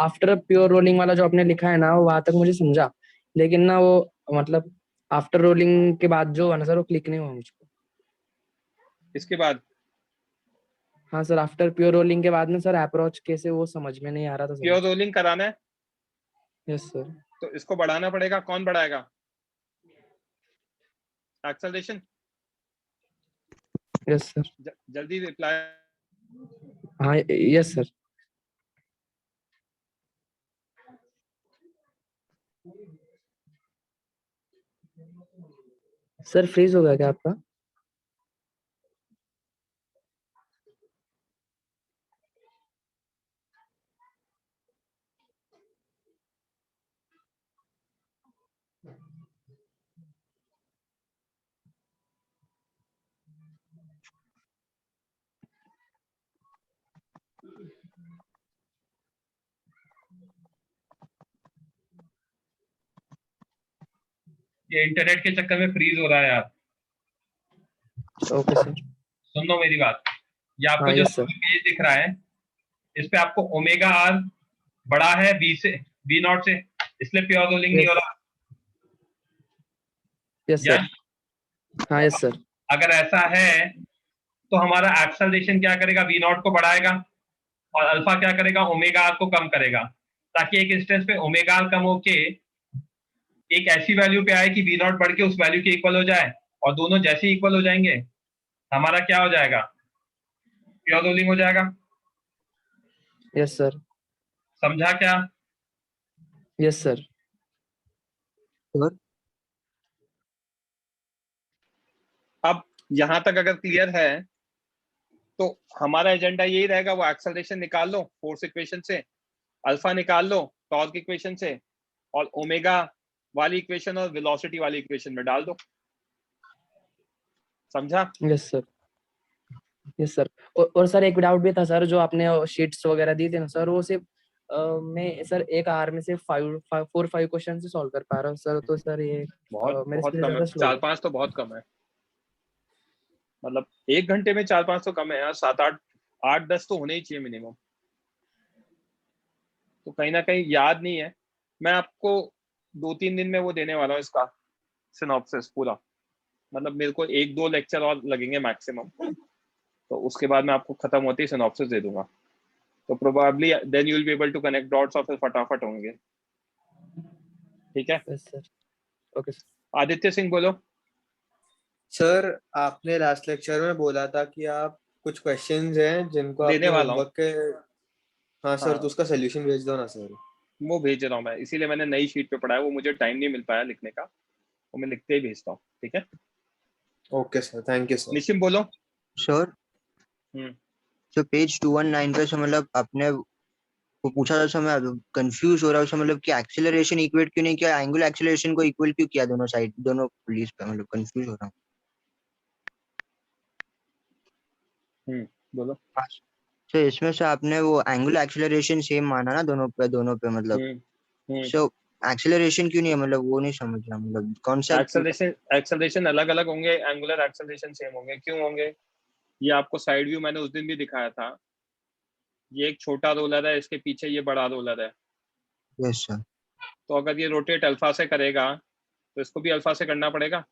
आफ्टर प्योर रोलिंग वाला जो आपने लिखा है ना, वो वहां तक मुझे समझा, लेकिन ना वो मतलब आफ्टर रोलिंग के बाद जो है ना सर, वो क्लिक नहीं हुआ मुझको। इसके बाद हाँ सर, आफ्टर प्योर रोलिंग के बाद में सर अप्रोच कैसे, वो समझ में नहीं आ रहा था सर। प्योर रोलिंग कराना है यस सर। तो इसको बढ़ाना पड़ेगा। कौन बढ़ाएगा? एक्सेलरेशन। Yes sir. जल्दी रिप्लाई। हाँ यस सर। सर फ्रीज हो गया क्या आपका? ये इंटरनेट के चक्कर में फ्रीज हो रहा है यार। Okay sir. सुन लो मेरी बात, ये आपको हाँ जो यस सर। पेज दिख रहा है, इस पे आपको ओमेगा आर बड़ा है बी से, बी नॉट से, इसलिए प्योर रोलिंग नहीं हो रहा। यस या सर। हाँ यस सर। अगर ऐसा है तो हमारा एक्सेलरेशन क्या करेगा? वी नॉट को बढ़ाएगा और अल्फा क्या करेगा? ओमेगा आर को कम करेगा, ताकि एक इंस्टेंस पे ओमेगा आर कम होके एक ऐसी वैल्यू पे आए कि वी नॉट बढ़ के उस वैल्यू के इक्वल हो जाए, और दोनों जैसे इक्वल हो जाएंगे हमारा क्या हो जाएगा? प्योर रोलिंग हो जाएगा। Yes sir. समझा क्या? Yes sir. अब यहां तक अगर क्लियर है तो हमारा एजेंडा यही रहेगा, वो एक्सेलरेशन निकाल लो फोर्स इक्वेशन से, अल्फा निकाल लो टॉर्क इक्वेशन से, और ओमेगा वाली इक्वेशन और वेलोसिटी वाली इक्वेशन में डाल दो। समझा? Yes sir. Yes sir. और सर एक डाउट भी था सर, जो आपने शीट्स वगैरह दी थी ना सर, वो सिर्फ मैं सर एक आवर में सिर्फ 4-5 क्वेश्चन से सॉल्व कर पा रहा हूँ सर, तो सर ये बहुत मेरे बहुत से कम है, ज्यादा स्लो है। 4-5 तो बहुत कम है। मतलब 1 घंटे में 4-5 तो कम है यार, 7-8 8-10 तो होने ही चाहिए मिनिमम। तो कहीं ना कहीं याद नहीं है। मैं आपको 2-3 दिन में वो देने वाला हूँ इसका सिनॉप्सिस पूरा, मतलब मेरे को 1-2 लेक्चर और लगेंगे मैक्सिमम, तो उसके बाद मैं आपको खत्म होते ही सिनॉप्सिस दे दूंगा। तो probably then you will be able to connect dots और फिर फटाफट होंगे। ठीक है? Yes sir. Okay sir. Aditya Singh बोलो। सर आपने लास्ट लेक्चर में बोला था कि आप कुछ क्वेश्चंस हैं जिनको देने आपने वाला हूँ। होमवर्क के, हाँ सर, हाँ, तो उसका सोल्यूशन भेज दो ना सर। वो भेज रहा हूँ मैं, इसीलिए मैंने नई शीट पे पढ़ा है, वो मुझे टाइम नहीं मिल पाया लिखने का, वो मैं लिखते ही भेजता हूँ। ठीक है? Okay sir, thank you sir. Nishim बोलो। सर तो पेज 219 पे से मतलब आपने वो पूछा था, मैं कंफ्यूज हो रहा हूँ उसमें, मतलब कि एक्सेलरेशन इक्वेट क्यों नहीं किया, एंगुलर एक्सेलरेशन को इक्वल क्यों किया दोनों साइड, दोनों पुलिस पे, मतलब कंफ्यूज हो रहा हूँ। बोलो। तो इसमें से आपने वो एंगुलर एक्सेलरेशन सेम माना ना दोनों पे मतलब, सो एक्सेलरेशन क्यों नहीं है, मतलब वो नहीं समझ रहा, मतलब कौन सा एक्सेलरेशन अलग अलग होंगे, एंगुलर एक्सेलरेशन सेम होंगे। क्यों होंगे? ये आपको साइड व्यू मैंने उस दिन भी दिखाया था। ये एक छोटा रोलर है, इसके पीछे ये बड़ा रोलर है। Yes sir. तो अगर ये रोटेट अल्फा से करेगा तो इसको भी अल्फा से करना पड़ेगा।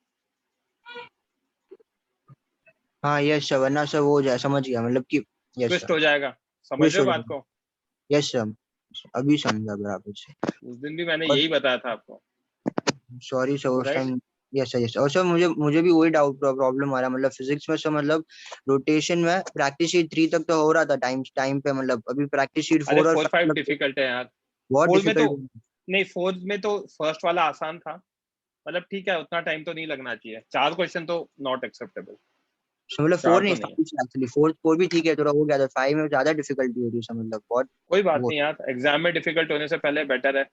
हाँ यस सर, वरना सर वो हो जाए, समझ गया मतलब कि यस ट्विस्ट हो जाएगा। समझ रहे हो बात को? यस सर, अभी समझा बराबर से। उस दिन भी मैंने यही बताया था आपको। सॉरी सर उस टाइम। Yes sir, yes. और सर मुझे भी वही डाउट प्रॉब्लम आ रहा है, मतलब फिजिक्स में सर, मतलब रोटेशन में प्रैक्टिस शीट 3 तक तो हो रहा था टाइम पे, मतलब अभी प्रैक्टिस शीट 4 और 4-5 डिफिकल्ट है यार। बहुत 4 में तो डिफिकल्ट नहीं, फोर्थ में तो फर्स्ट वाला आसान था, मतलब ठीक है, उतना टाइम तो नहीं लगना चाहिए। 4 क्वेश्चन तो नॉट एक्सेप्टेबल। मतलब 4 4 नहीं, तो नहीं है। एक्चुअली 4 भी ठीक है, थोड़ा हो गया था। 5 में ज्यादा डिफिकल्टी हो रही है, मतलब बहुत। कोई बात वो नहीं यार, एग्जाम में डिफिकल्ट होने से पहले बेटर है।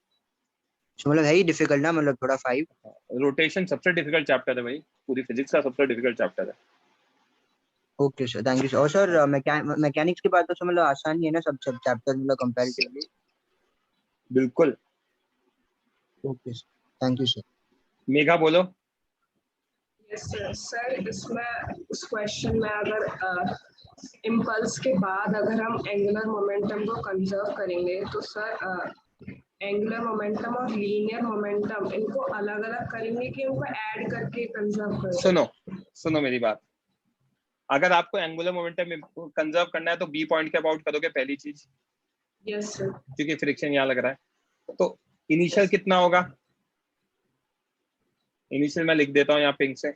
मतलब है ही डिफिकल्ट ना, मतलब थोड़ा 5। रोटेशन सबसे डिफिकल्ट चैप्टर है भाई, पूरी फिजिक्स का सबसे डिफिकल्ट चैप्टर है। Okay sir, thank you sir. और सर मैकेनिक्स के बाद तो सर मतलब आसान ही है ना सब चैप्टर, मतलब कंपैरेटिवली? बिल्कुल। Okay sir, thank you sir. Megha बोलो। Yes sir. सर इसमें इस क्वेश्चन में अगर इम्पल्स के बाद अगर हम एंगुलर मोमेंटम को कंजर्व करेंगे तो सर एंगुलर मोमेंटम और लीनियर मोमेंटम इनको अलग अलग करेंगे कि उनको ऐड करके कंजर्व करेंगे? सुनो मेरी बात, अगर आपको एंगुलर मोमेंटम कंजर्व करना है तो बी पॉइंट के अबाउट करोगे पहली चीज। Yes sir. क्योंकि फ्रिक्शन यहाँ लग रहा है, तो इनिशियल कितना होगा? इनिशियल मैं लिख देता हूँ यहाँ पिंक से,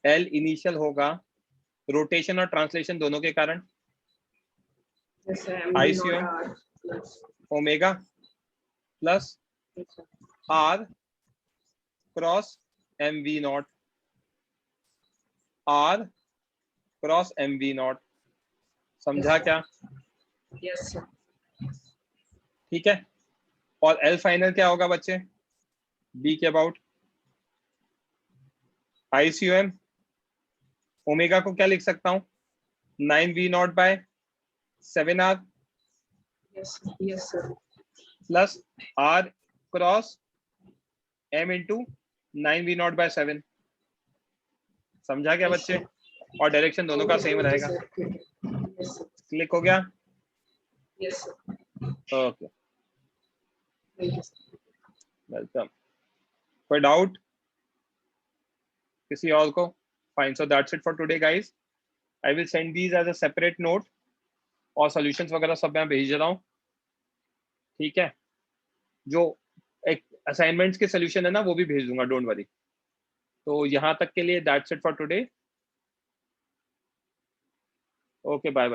एल इनिशियल होगा रोटेशन और ट्रांसलेशन दोनों के कारण, ICM omega plus R cross MV0, R cross MV0। समझा क्या? Yes sir. ठीक है। और एल फाइनल क्या होगा बच्चे बी के अबाउट? ICM ओमेगा को क्या लिख सकता हूँ? 9V0 by 7R yes sir. Plus R cross M into 9V0 by 7। समझा क्या बच्चे? और डायरेक्शन दोनों का सेम रहेगा। क्लिक हो गया? Yes sir. Okay, welcome. कोई डाउट किसी और को? Fine, so that's it for today guys. I will send these as a separate note, और सॉल्यूशंस वगैरह सब मैं भेज रहा हूँ। ठीक है, जो एक असाइनमेंट्स के सॉल्यूशन है ना वो भी भेज दूंगा, डोंट वरी। तो यहाँ तक के लिए that's it for today. Okay, bye bye.